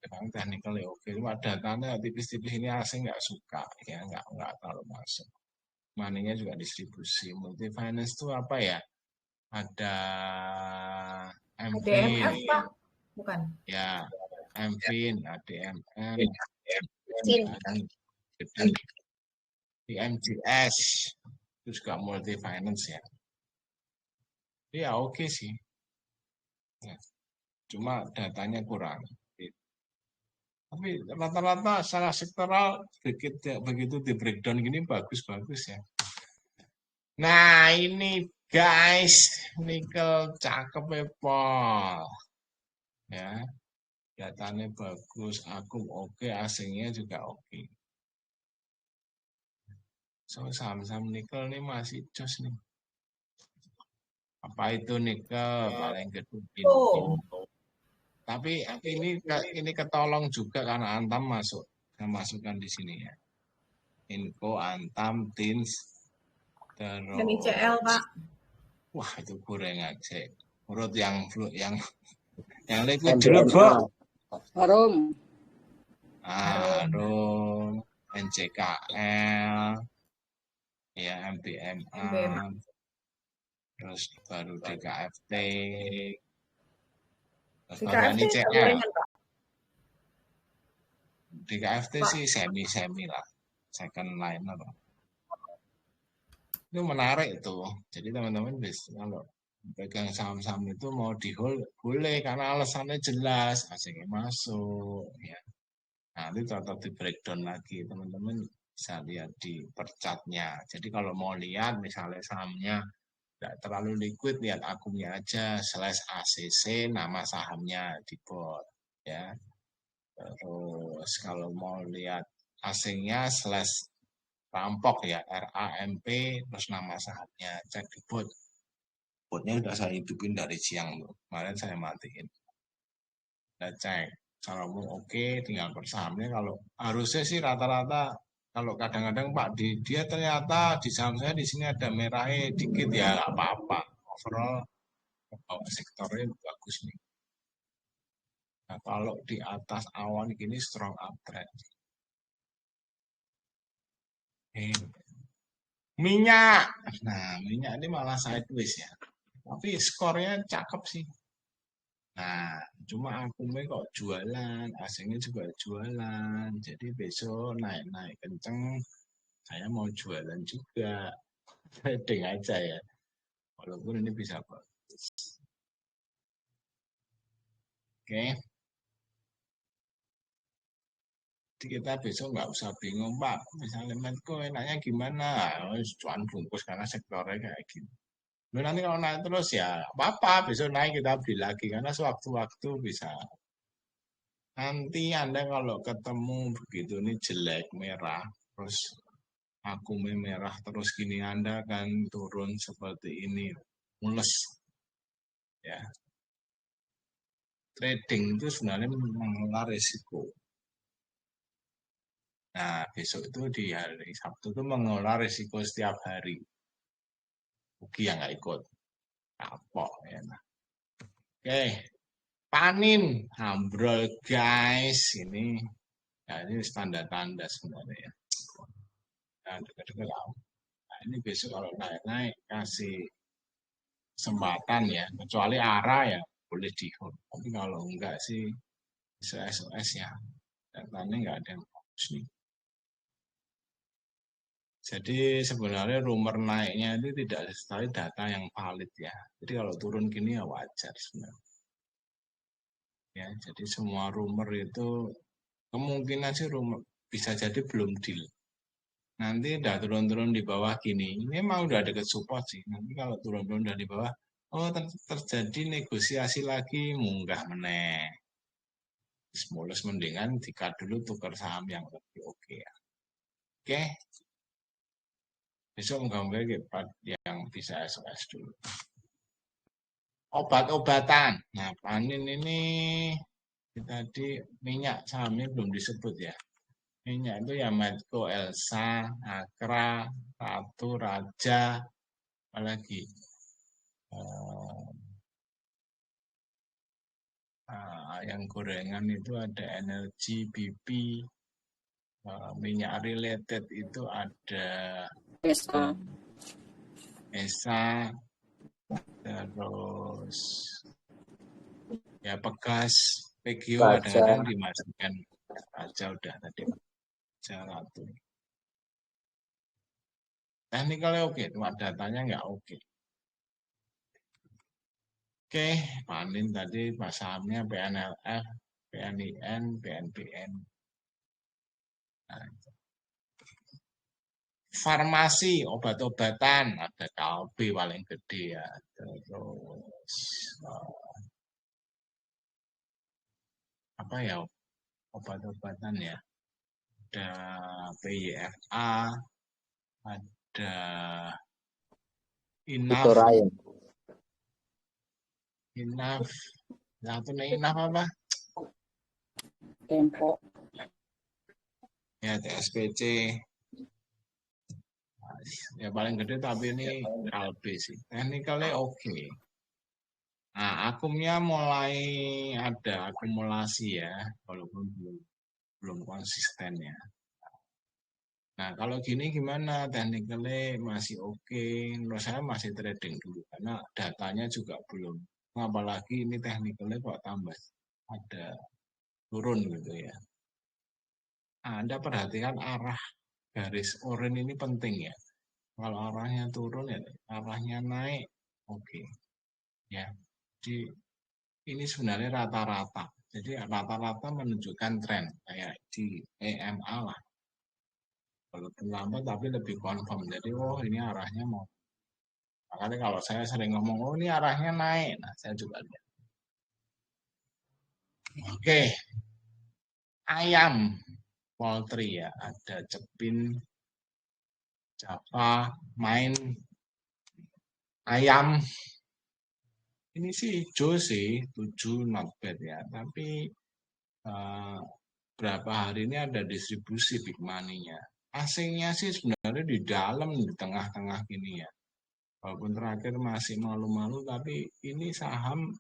memang technical ya oke. Cuma datanya tipis-tipis ini asing nggak suka ya, nggak terlalu masuk. Money-nya juga distribusi. Multi finance itu apa ya? Ada MFIN, DMF, Pak? Bukan. ya, MFIN, ADMM, Sin. IMGS, itu juga multi finance ya. Ya oke sih. Ya, cuma datanya kurang. Tapi rata-rata secara sektoral begitu di breakdown gini bagus-bagus ya. Nah ini guys, nikel cakep Pol. Ya, datanya bagus, akum oke, asingnya juga oke. So saham-saham nikel nih masih jos nih. Apa itu nikel paling gede Oh, Tapi ini ketolong juga karena Antam masuk. Saya masukkan di sini ya. Inco, Antam, Tins, dan ICL, terus Pak. wah itu gorengan sih. Urut yang liquid dulu, Bu. Harum. Harum, NCKL, ya MBMA, terus baru DKFT, terus baru DKFT NICL. gorengan, Pak. DKFT Pak. sih semi lah, second liner. Itu menarik itu. Jadi teman-teman bisa kalau pegang saham-saham itu mau di hold boleh karena alasannya jelas, asingnya masuk ya. Nah, itu tetap di breakdown lagi teman-teman bisa lihat di percatnya. Jadi kalau mau lihat misalnya sahamnya tidak terlalu liquid, lihat akumnya aja /ACC nama sahamnya di bot ya. Terus kalau mau lihat asingnya /rampok ya RAMP terus nama sahamnya cek di bot. Botnya sudah saya hidupin dari siang loh. Kemarin saya matiin. Kita cek. Kalau mau oke, tinggal per sahamnya. Kalau harusnya sih rata-rata kalau kadang-kadang Pak dia ternyata di saham saya di sini ada merahnya dikit ya nggak apa-apa. Overall sektornya bagus nih. Nah, kalau di atas awan gini strong uptrend. Minyak. Nah, minyak ini malah sideways ya. Tapi skornya cakep sih. Nah, cuma akumnya kok jualan, asingnya juga jualan. Jadi besok naik-naik kenceng, saya mau jualan juga. Trading aja ya. Walaupun ini bisa bagus. Oke. Jadi kita besok nggak usah bingung, Pak. Misalnya Medco enaknya gimana? Cuan bungkus karena sektornya kayak gini. Lalu nanti kalau naik terus ya apa-apa, besok naik kita beli lagi. Karena sewaktu-waktu bisa. Nanti Anda kalau ketemu begitu ini jelek, merah, terus akumnya merah, terus gini Anda akan turun seperti ini, mules. Ya. Trading itu sebenarnya mengelola risiko. Nah, besok itu di hari Sabtu itu mengelola risiko setiap hari. Rugi yang nggak ikut. Kapok ya. Nah. Oke, panin, ambrol guys. Ini tanda-tanda sebenarnya ya. Nah, dekat-dekat nah, ini besok kalau naik-naik kasih kesempatan ya. Kecuali arah ya boleh di hold. Tapi kalau enggak sih SOS ya. Datanya nggak ada yang bagus nih. Jadi sebenarnya rumor naiknya itu tidak sekali data yang valid ya. Jadi kalau turun gini ya wajar sebenarnya. Ya, jadi semua rumor itu kemungkinan sih rumor bisa jadi belum deal. Nanti udah turun-turun di bawah gini, ini memang udah deket support sih. Nanti kalau turun-turun dari bawah, oh terjadi negosiasi lagi, munggah meneh. Mulus mendingan jika dulu tukar saham yang lebih oke ya. Oke. Besok moga-moga yang bisa SOS dulu. Obat-obatan. Nah, panin ini tadi minyak sahamnya belum disebut ya. Minyak itu ya Medco, Elsa, Akra, Ratu, Raja, apalagi yang gorengan itu ada energi, BP, minyak related itu ada Esa. Esa, terus ya Pegas, PGO kadang-kadang dimasukkan aja udah tadi Ratu. Teknikalnya oke, cuma datanya nggak oke. Oke, panin tadi sahamnya PNLF, PNIN, PNBN. Nah, farmasi, obat-obatan, ada KLB paling gede ya. Terus apa ya, obat-obatan ya. Ada PYFA, ada Inaf, satu nih Inaf apa? Tempo. Ya TSPC. Ya paling gede tapi ini KLB sih. Teknikalnya oke. Nah, akumnya mulai ada akumulasi ya, walaupun belum konsisten ya. Nah, kalau gini gimana? Teknikalnya masih oke. Menurut saya masih trading dulu karena datanya juga belum. Apalagi ini teknikalnya kok tambah ada turun gitu ya. Nah, Anda perhatikan arah garis oranye ini penting ya. Kalau arahnya turun ya, arahnya naik, oke. Ya, jadi ini sebenarnya rata-rata. Jadi rata-rata menunjukkan tren kayak di EMA lah. Walaupun lambat tapi lebih confirm. Jadi oh ini arahnya mau. Makanya kalau saya sering ngomong oh ini arahnya naik. Nah saya juga lihat. Oke. Ayam poultry ya. Ada Cepin, Java, Main, ayam. Ini sih hijau sih, 7 not bad ya. Tapi berapa hari ini ada distribusi big money-nya. Asingnya sih sebenarnya di dalam, di tengah-tengah gini ya. Walaupun terakhir masih malu-malu, tapi ini saham,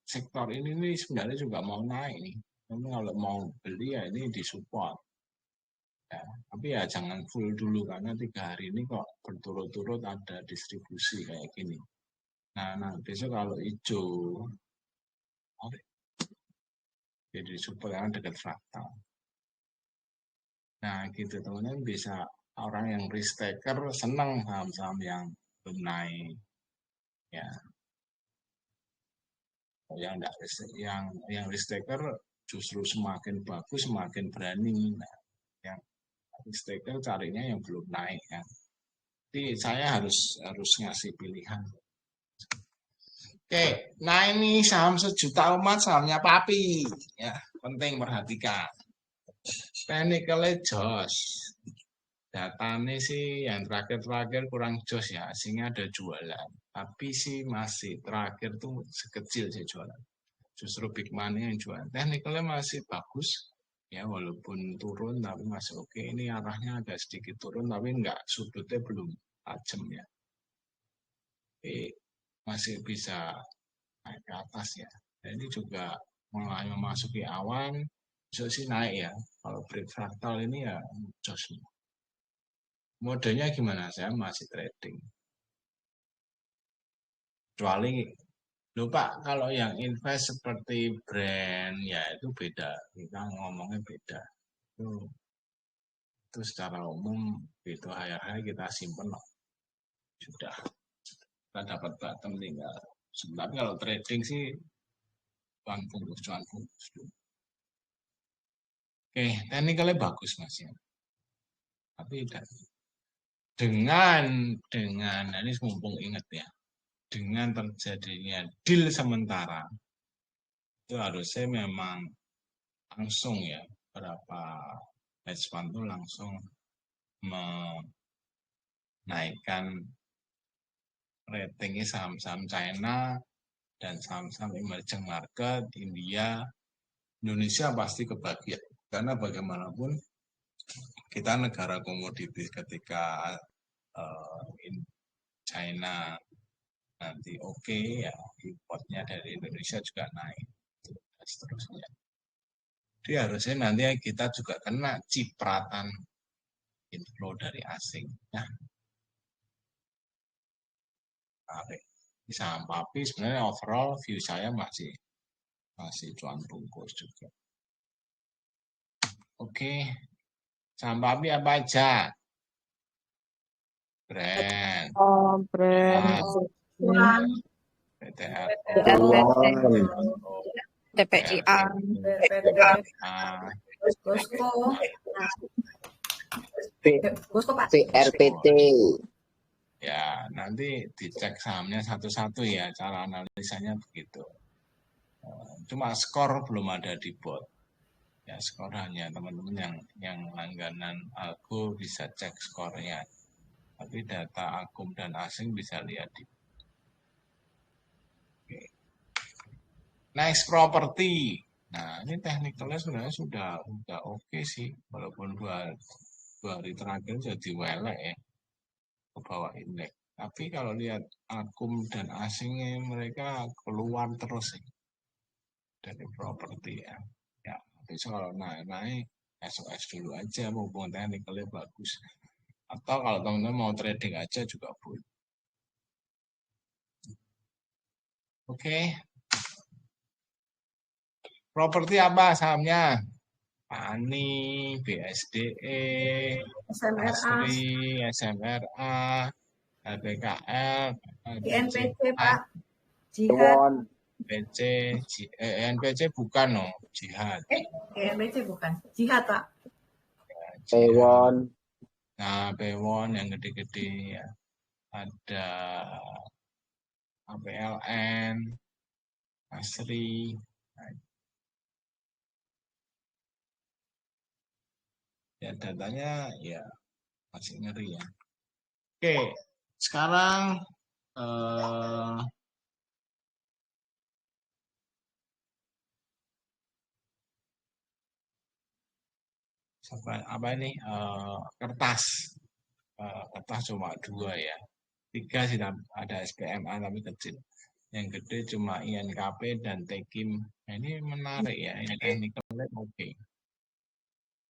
sektor ini nih sebenarnya juga mau naik nih. Tapi kalau mau beli ya ini disupport. Ya, tapi ya jangan full dulu karena 3 hari ini kok berturut-turut ada distribusi kayak gini. Nah besok kalau hijau, jadi support yang dekat fraktal. Nah gitu teman-teman, bisa orang yang risk taker senang saham-saham yang belum naik. Ya. Yang risk taker justru semakin bagus, semakin berani. Nah, yang risk taker carinya yang belum naik kan. Jadi saya harus ngasih pilihan. Oke, nah ini saham sejuta umat, sahamnya Papi. Ya, penting perhatikan. Technically jos. Datanya sih yang terakhir kurang jos ya, sehingga ada jualan. Tapi sih masih terakhir tuh sekecil sih jualan. Justru big money yang jualan. Technically masih bagus. Ya walaupun turun tapi masih oke. Ini arahnya agak sedikit turun tapi enggak, sudutnya belum tajam ya. Masih bisa naik ke atas ya. Dan ini juga mulai memasuki awan, besok sih naik ya. Kalau break fraktal ini ya jos. Modenya gimana? Saya masih trading. Kecuali lupa kalau yang invest seperti brand ya itu beda. Kita ngomongnya beda. Itu secara umum itu hari-hari kita simpen loh. Sudah kita dapat bottom tinggal. Tapi kalau trading sih cuan bungkus. Oke, teknikalnya bagus mas ya. Tapi dengan ini mumpung ingat ya, dengan terjadinya deal sementara itu harusnya memang langsung ya berapa hedge fund itu langsung menaikkan ratingnya saham-saham China dan saham-saham emerging market, India, Indonesia pasti kebagian. Karena bagaimanapun kita negara komoditi ketika China nanti oke, ya importnya dari Indonesia juga naik dan seterusnya. Jadi harusnya nanti kita juga kena cipratan inflow dari asing. Nah, di saham PAPI sebenarnya overall view saya masih cuan bungkus juga. Oke, saham PAPI apa aja? Brand, Brand. Cuan, PTR, TPIA, Bosco, Bosco Pak. PRPT. Ya, nanti dicek sahamnya satu-satu ya, cara analisanya begitu. Cuma skor belum ada di bot. Ya, skor hanya teman-teman yang langganan Algo bisa cek skornya. Tapi data akum dan asing bisa lihat di. Oke. Next property. Nah, ini teknikalnya sebenarnya sudah oke sih, walaupun dua hari terakhir jadi welek ya, ke bawah indeks. Tapi kalau lihat akum dan asingnya mereka keluar terus sih dari properti ya. Ya, besok kalau naik SOS dulu aja, mumpung teknikalnya bagus. Atau kalau teman-teman mau trading aja juga boleh. Oke. Properti apa sahamnya? PANI, BSDE, SMRA, ASRI, SMRA, LPKL, INPC Pak. Jihad. NPC bukan no, Jihad. INPC bukan. Jihad Pak. Taiwan. Nah, Pewon yang gede-gede ya. Ada APLN, ASRI. Ya datanya ya masih ngeri ya. Oke, sekarang apa ini kertas cuma 2 ya, 3 sih ada SPMA tapi kecil, yang gede cuma INKP dan Tekim. Nah, ini menarik ya, ini technicalnya oke.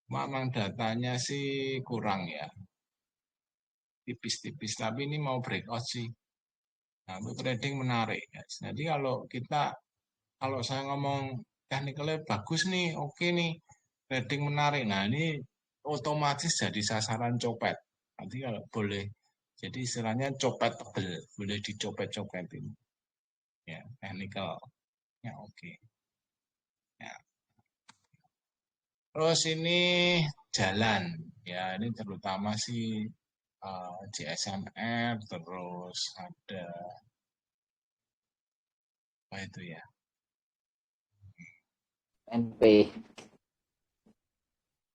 Memang datanya sih kurang ya, tipis-tipis, tapi ini mau breakout sih. Nah, untuk trading menarik ya. Jadi kalau saya ngomong technicalnya bagus nih, oke nih, trading menarik. Nah, ini otomatis jadi sasaran copet. Nanti kalau boleh, jadi istilahnya copet tebel, boleh dicopet-copetin. Ya, technical. Ya, oke. Ya. Terus ini jalan. Ya, ini terutama sih GSMR, terus ada apa itu ya? NP.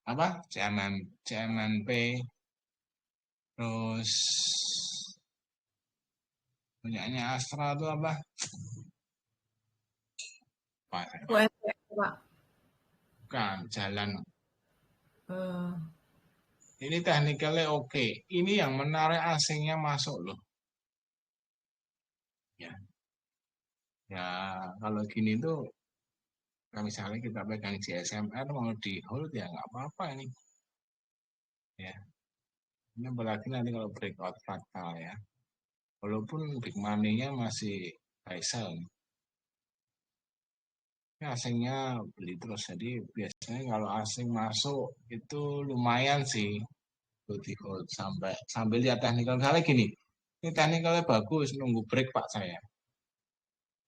Apa? CMNP. Terus punyanya Astra itu apa? UNPS Pak. Bukan, jalan. Eh, Ini teknikalnya oke. Ini yang menarik asingnya masuk loh. Ya. Ya, kalau gini tuh, kalau misalnya kita pegang GSMR mau di hold ya nggak apa-apa ini. Ya. Ini apalagi nanti kalau breakout fraktal ya. Walaupun big money-nya masih buy sell. Ya, asingnya beli terus. Jadi biasanya kalau asing masuk itu lumayan sih. Di hold sambil lihat teknikal. Misalnya gini, ini teknikalnya bagus, nunggu break Pak saya.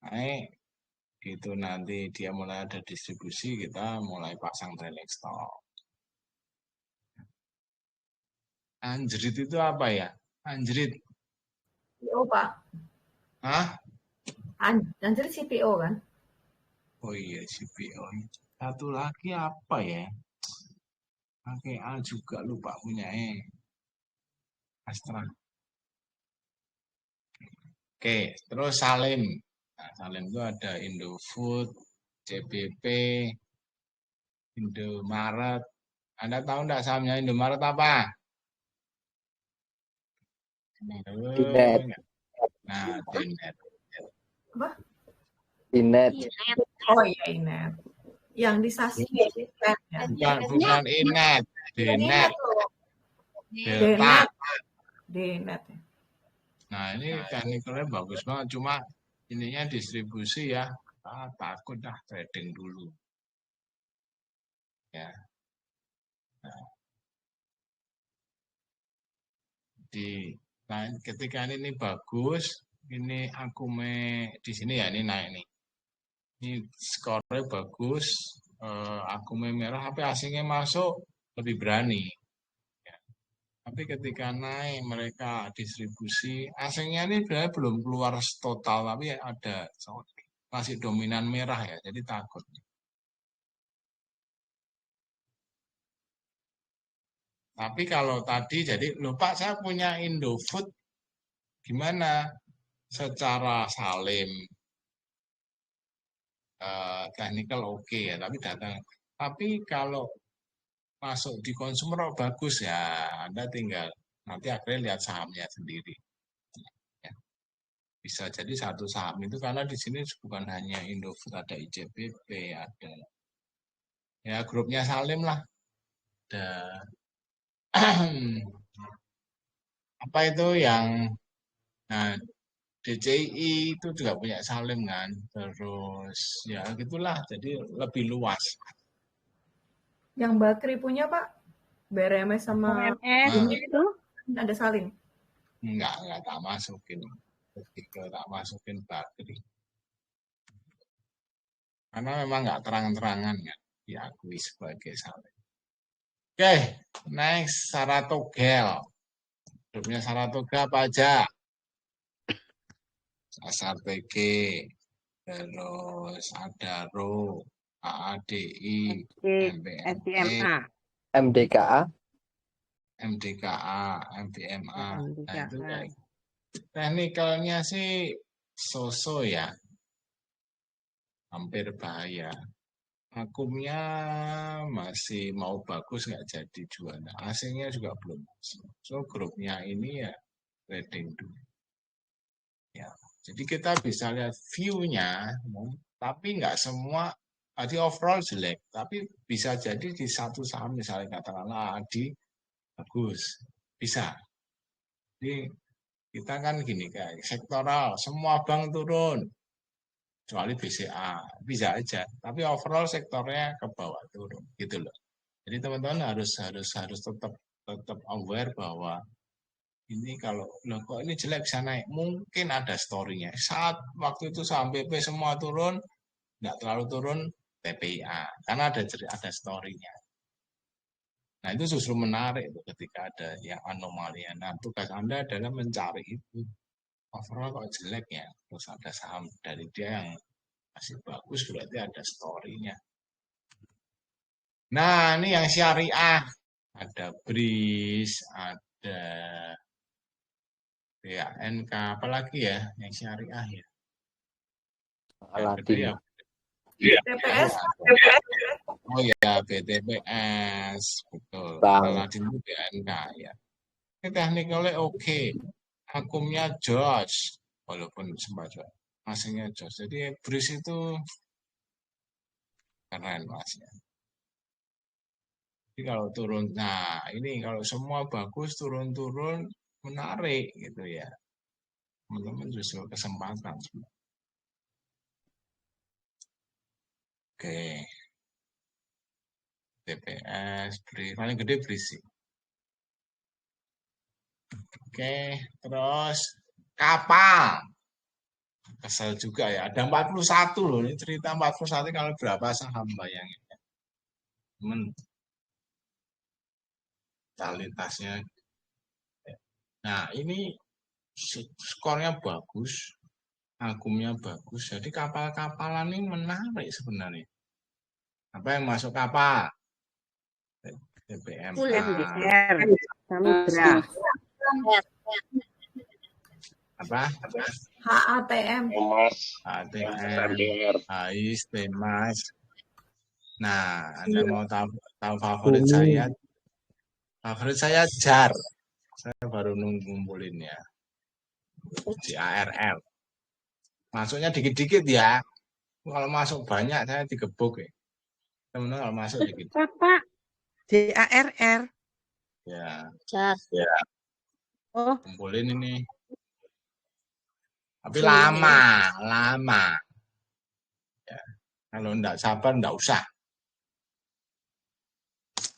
Naik, gitu nanti dia mulai ada distribusi, kita mulai pasang trailing stop. Anjrit itu apa ya? Anjrit. CPO Pak. Hah? Anjir CPO kan? Oh iya, CPO. Satu lagi apa ya? Pakai A juga lupa punya Astra. Oke, terus Salim. Nah, Salim itu ada Indofood, CBP, Indomaret, Anda tahu enggak sahamnya Indomaret apa? Dinet. Nah, Dinet. Apa? Dinet. Oh iya, Inet. Yang di Sasi ya. Bukan Inet, Dinet. Delta. Dinet. Nah, ini teknikalnya bagus banget. Cuma ininya distribusi ya. Takut dah trading dulu. Ya. Nah, ketika ini bagus, ini akume di sini ya, ini naik nih. Ini skornya bagus, akume merah, tapi asingnya masuk lebih berani. Ya. Tapi ketika naik mereka distribusi, asingnya ini sebenarnya belum keluar total, tapi ada masih dominan merah ya, jadi takut. Tapi kalau tadi, jadi lupa saya punya Indofood, gimana? Secara salim, technical oke ya, tapi datang. Tapi kalau masuk di konsumer bagus ya, Anda tinggal nanti akhirnya lihat sahamnya sendiri. Ya. Bisa jadi satu saham itu karena di sini bukan hanya Indofood, ada IJBP, ada ya grupnya Salim lah. Ada apa itu yang nah DCI itu juga punya Salim kan, terus ya gitulah, jadi lebih luas. Yang Bakri punya Pak, BRMS sama itu ada Salim. Enggak tak masukin. Ketika tak masukin Bakri. Karena memang enggak terang-terangan ya diakui sebagai Salim. Oke, next Saratogel. Grupnya Saratogel apa aja? SRTG, terus Adaro, AADI, SDMA. MDKA. MDKA, MDMA. Nah, itu MDKA. kayak teknikalnya sih so-so ya. Hampir bahaya. Akumnya masih mau bagus nggak jadi juara. Asingnya juga belum. So grupnya ini ya trading dulu. Ya, jadi kita bisa lihat view-nya, tapi nggak semua. Tadi overall jelek, tapi bisa jadi di satu saham misalnya katakanlah Adi bagus, bisa. Jadi kita kan gini kayak sektoral, semua bank turun, kecuali BCA, bisa aja. Tapi overall sektornya ke bawah turun, gitu loh. Jadi teman-teman harus tetap aware bahwa ini kalau loh kok ini jelek bisa naik, mungkin ada story-nya. Saat waktu itu saham BP semua turun, nggak terlalu turun TPIA, karena ada story-nya. Nah itu justru menarik tuh ketika ada yang anomali. Nah tugas Anda adalah mencari itu. Overall kok jelek ya, terus ada saham dari dia yang masih bagus, berarti ada story-nya. Nah ini yang syariah, ada BRIS, ada BANK, apalagi ya yang syariah ya. Aladin. TPS. Oh ya, BTPS, betul. Bang. Aladin itu BNK ya. Ini teknikalnya oke. Akumnya Josh, walaupun sempat masingnya Josh. Jadi BRIS itu keren mas ya. Jadi kalau turun, nah ini kalau semua bagus turun-turun menarik gitu ya. Teman-teman justru kesempatan. Oke. TPS, BRIS, paling gede BRIS sih. Oke, terus kapal. Kesel juga ya, ada 41 loh, ini cerita 41 kalau berapa saham bayangin. Totalitasnya. Nah ini skornya bagus, akumnya bagus, jadi kapal-kapalan ini menarik sebenarnya. Apa yang masuk kapal? TPM. MDR, Samudra. Apa? HATM. ATM, AIS, Temas. Nah, Anda mau tahu Tahu favorit saya? Favorit saya jar. Saya baru ngumpulinnya. JARL. Masuknya dikit-dikit ya. Kalau masuk banyak saya digebuk ya. Temen-temen kalau masuk dikit. Pak. JARR. Ya. Jar. Ya. Oh, Kumpulin ini. Tapi lama. Ya. Kalau enggak sabar enggak usah.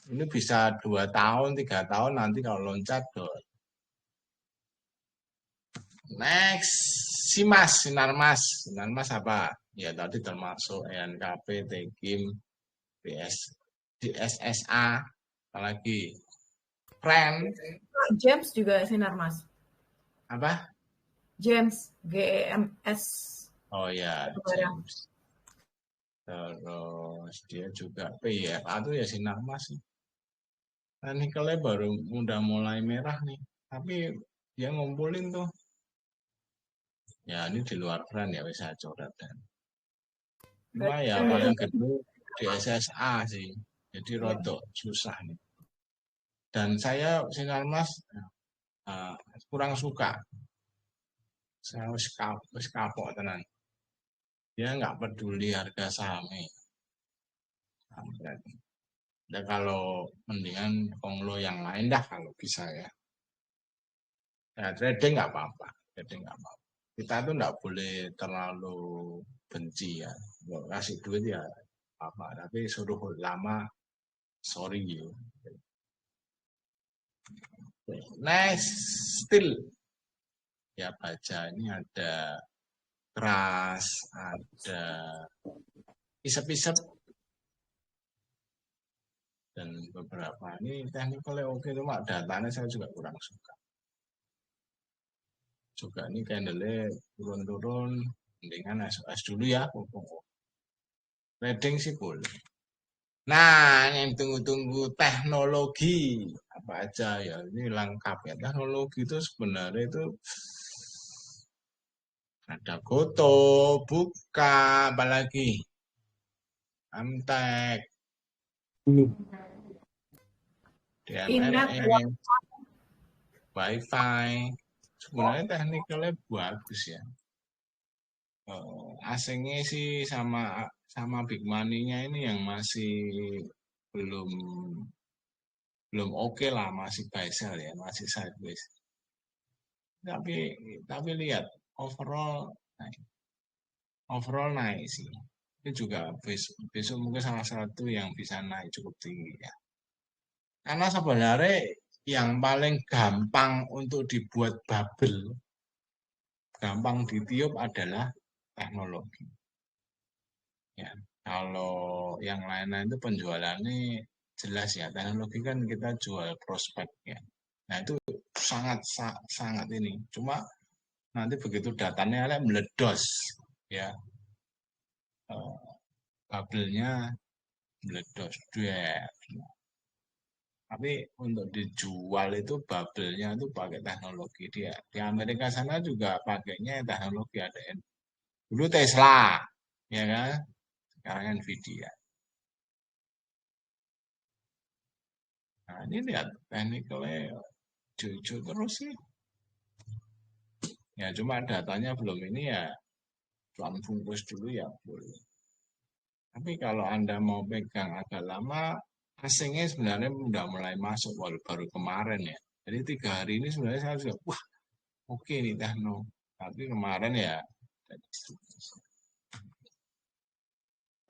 Ini bisa 2 tahun, 3 tahun nanti kalau loncat tuh. Next, Sinarmas apa? Ya tadi termasuk ENKP, Tekim, DSSA, apalagi Friend. James juga Sinarmas. Apa? James, GEMS. Oh ya, James. Terus dia juga PIFA itu ya Sinarmas sih. Nah, nikelnya baru udah mulai merah nih. Tapi dia ngumpulin tuh. Ya ini di luar Friend ya bisa coret dan. Cuma ya paling gede di SSA sih. Jadi rodok susah nih. Dan saya Sinarmas kurang suka. Saya harus kapok tenan. Dia nggak peduli harga sahamnya. Ya kalau mendingan konglo yang lain dah kalau bisa ya. Ya trading nggak apa-apa. Kita tuh nggak boleh terlalu benci ya. Kalau kasih duit ya apa. Tapi suruh lama, sorry you. Next, still. Ya baca ini ada keras, ada isep-isep. Dan beberapa ini teknikalnya oke, cuma datanya saya juga kurang suka. Juga ini candle-nya turun-turun, mendingan SOS dulu ya. Trading sih boleh. Nah, yang tunggu-tunggu teknologi apa aja ya, ini lengkap ya. Teknologi itu sebenarnya itu ada Goto, Buka, apalagi Amtek, DMRE, Wi-Fi. Sebenarnya teknikalnya bagus ya. Asingnya sih sama big money-nya ini yang masih belum oke lah, masih buy sell ya, masih sideways. Tapi lihat overall naik sih. Itu juga besok mungkin salah satu yang bisa naik cukup tinggi ya. Karena sebenarnya yang paling gampang untuk dibuat bubble, gampang ditiup adalah teknologi. Ya, kalau yang lain-lain itu penjualannya jelas ya. Teknologi kan kita jual prospek ya. Nah itu sangat ini. Cuma nanti begitu datanya meledos ya, bubble-nya meledos. Tapi untuk dijual itu bubble-nya itu pakai teknologi dia. Di Amerika sana juga pakainya teknologi ada. Dulu Tesla, ya kan? Sekarang Nvidia. Nah ini lihat teknikalnya jujur terus sih. Ya cuma datanya belum ini ya, tuan bungkus dulu ya boleh. Tapi kalau Anda mau pegang agak lama, asingnya sebenarnya udah mulai masuk baru kemarin ya. Jadi 3 hari ini sebenarnya saya juga, wah oke nih Tekno. Tapi kemarin ya,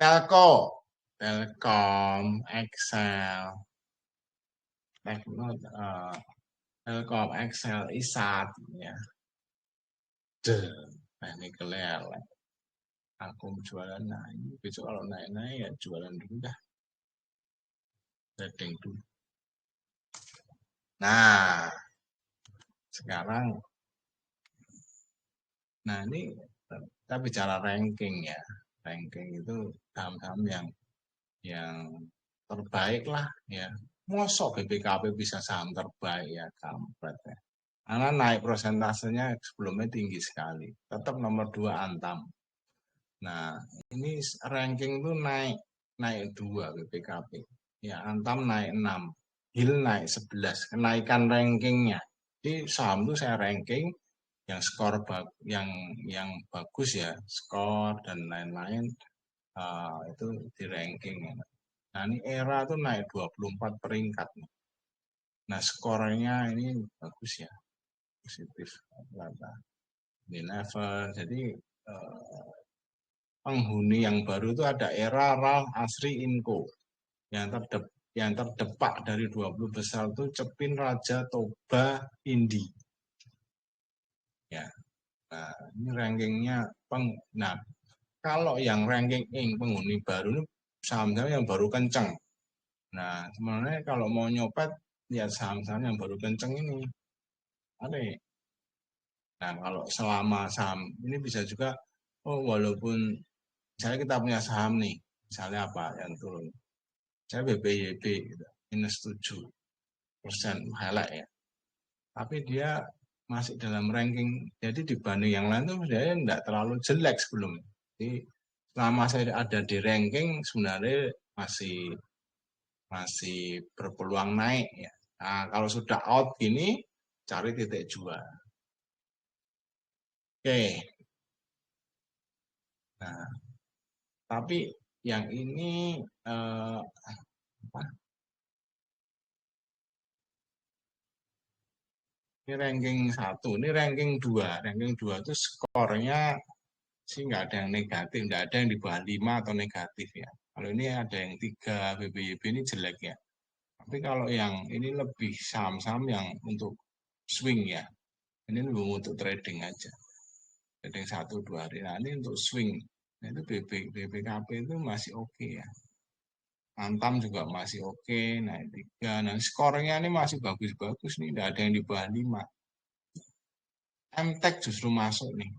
Telkom, Excel, Telkom, Excel, ISAT, ya. Ini kelihatan. Aku jualan naik, besok kalau naik-naik ya jualan dulu dah. Trading dulu. Nah, sekarang, ini kita bicara ranking ya. Ranking itu saham-saham yang terbaik lah ya. Mosok BPKP bisa saham terbaik ya, kampret ya. Karena naik prosentasenya sebelumnya tinggi sekali. Tetap nomor 2 Antam. Nah, ini ranking tuh naik 2 BPKP. ya Antam naik 6, HIL naik 11, kenaikan rankingnya. Jadi saham itu saya ranking yang skor yang bagus ya, skor dan lain-lain itu di ranking. Nah ini Era tuh naik 24 peringkat. Nah skornya ini bagus ya, positif. Ini level, jadi penghuni yang baru itu ada Era, Ralph, Asri, Inco. Yang terdepak dari 20 besar itu Cepin, Raja, Toba, Indi. Ya. Nah, ini rankingnya nah, kalau yang ranking penghuni baru ini saham-saham yang baru kenceng. Nah, sebenarnya kalau mau nyopet lihat saham-saham yang baru kenceng ini. Ada. Nah, kalau selama saham ini bisa juga walaupun misalnya kita punya saham nih, misalnya apa yang turun. Saya BBYB gitu, minus 7%, highlight ya. Tapi dia masih dalam ranking, jadi dibanding yang lain tuh sebenarnya tidak terlalu jelek sebelumnya. Jadi selama saya ada di ranking sebenarnya masih berpeluang naik ya. Nah, kalau sudah out gini cari titik jual. Oke. Nah, tapi yang ini apa? Ini ranking 1, ini ranking 2. Ranking 2 itu skornya sih nggak ada yang negatif, nggak ada yang di bawah 5 atau negatif ya. Kalau ini ada yang 3, BBYB ini jelek ya. Tapi kalau yang ini lebih saham-saham yang untuk swing ya. Ini untuk trading aja. Trading 1-2 hari. Nah ini untuk swing. Nah, itu BBKP itu masih oke ya. Antam juga masih oke, naik 3. Nah skornya ini masih bagus-bagus nih, tidak ada yang di bawah 5. MTech justru masuk nih.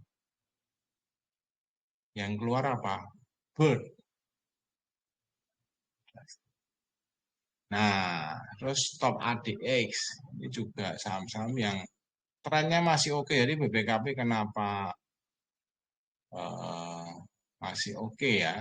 Yang keluar apa? Bird. Nah, terus Top ADX. Ini juga saham-saham yang trennya masih oke. Jadi BBKP kenapa masih oke ya?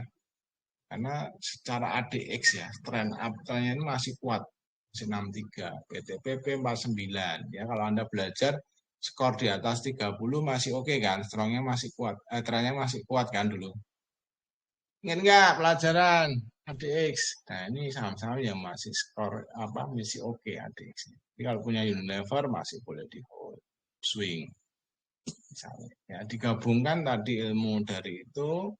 Karena secara ADX ya, tren up-trennya ini masih kuat. 63, PTPP 49. Ya, kalau Anda belajar skor di atas 30 masih oke kan? Strongnya masih kuat. Trennya masih kuat kan dulu. Ingat nggak pelajaran ADX? Nah ini saham-saham yang masih skor masih oke ADX. Jadi kalau punya Unilever masih boleh di hold, swing. Misalnya, ya digabungkan tadi ilmu dari itu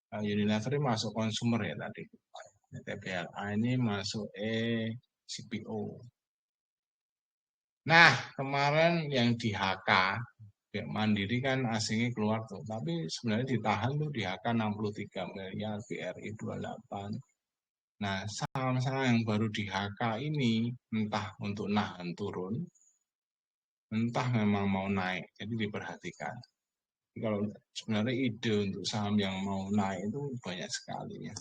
Unilever masuk konsumer ya tadi. TPLA ini masuk CPO. Nah kemarin yang di HK Mandiri kan asingnya keluar tuh, tapi sebenarnya ditahan tuh di HK 63 miliar, BRI 28. Nah, saham-saham yang baru di HK ini entah untuk nahan turun, entah memang mau naik, jadi diperhatikan. Jadi kalau sebenarnya ide untuk saham yang mau naik itu banyak sekali ya.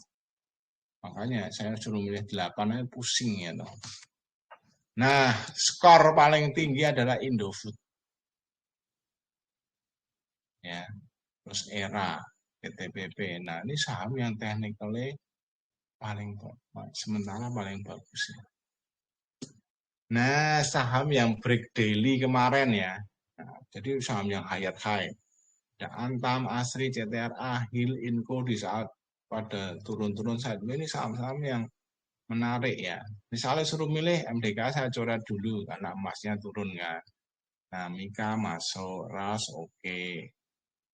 Makanya saya suruh milih 8 aja pusing ya toh. Nah, skor paling tinggi adalah Indofood. Ya, terus Era, PTPP. Nah, ini saham yang teknikalnya sementara paling bagus ya. Nah, saham yang break daily kemarin ya. Nah, jadi saham yang high. Ada Antam, Asri, CTRA, HIL, Inco di saat pada turun-turun saat ini saham-saham yang menarik ya. Misalnya suruh milih MDK saya coret dulu karena emasnya turun kan. Nah, Mika masuk, RAS oke.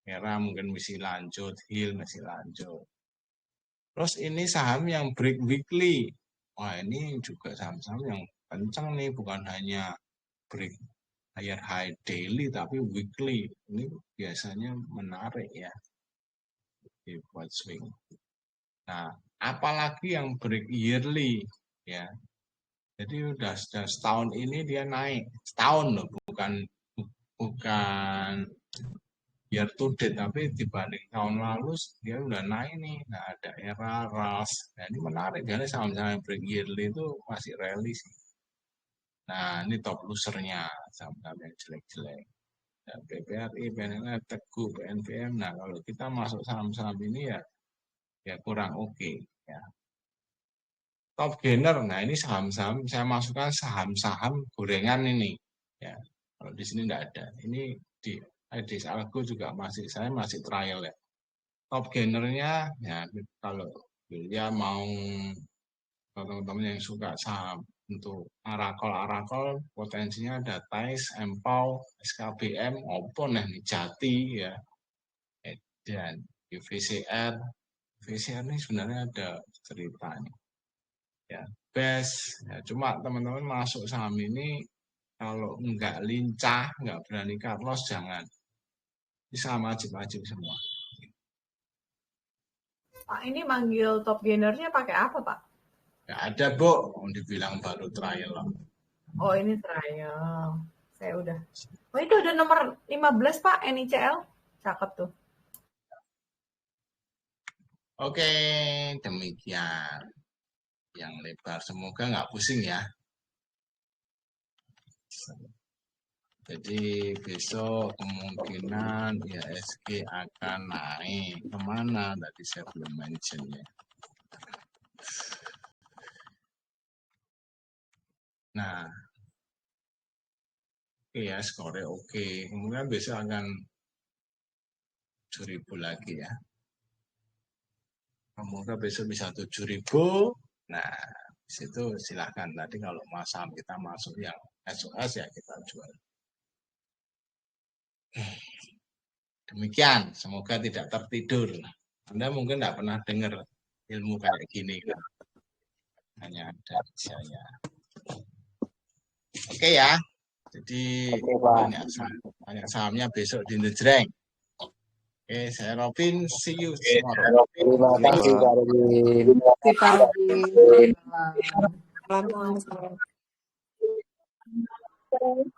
Era mungkin masih lanjut, HIL masih lanjut. Terus ini saham yang break weekly. Wah ini juga saham-saham yang kencang nih, bukan hanya break high daily tapi weekly. Ini biasanya menarik ya buat swing. Nah, apalagi yang break yearly ya. Jadi udah setahun ini dia naik. Setahun loh, bukan year to date, tapi dibanding tahun lalu dia udah naik nih. Nah, ada Era, RAS. Nah, ini menarik. Karena saham-saham break yearly itu masih rally sih. Nah, ini top losernya. Saham-saham yang jelek-jelek. Ya, BPRI, PNNF, Teguh, PNVM. Nah, kalau kita masuk saham-saham ini ya kurang oke. Ya. top gainer. Nah, ini saham-saham saya masukkan saham-saham gorengan ini. Ya, kalau di sini enggak ada. Ini di IDX Algo juga saya masih trial ya. Top gainernya ya kalau dia mau teman-teman yang suka saham untuk Arakol potensinya ada TAIS, Empau, SKBM, Opon nih Jati ya. Dan VCR ini sebenarnya ada ceritanya. Ya, best. Ya, cuma teman-teman masuk saham ini kalau nggak lincah, nggak berani cut loss, jangan. Ini sama wajib semua. Pak, ini manggil top gainernya pakai apa, Pak? Nggak ada, Bu. Dibilang baru trial lah. Oh, ini trial. Saya udah. Oh, itu udah nomor 15, Pak, NICL. Cakep tuh. Oke, demikian. Yang lebar. Semoga nggak pusing ya. Jadi besok kemungkinan IHSG akan naik. Kemana? Tadi saya belum mention ya. Nah, oke ya, skornya oke. Kemudian besok akan 7.000 lagi ya. Semoga besok bisa 7.000. Nah, disitu silahkan. Tadi kalau saham kita masuk yang SOS ya kita jual. Demikian, semoga tidak tertidur. Anda mungkin tidak pernah dengar ilmu kayak gini kan. Hanya dari saya. Oke ya. Jadi banyak sahamnya besok di Nejreng. Oke, saya Robin. See you tomorrow. Terima kasih Pak Robin. Terima kasih Pak Robin. Selamat malam.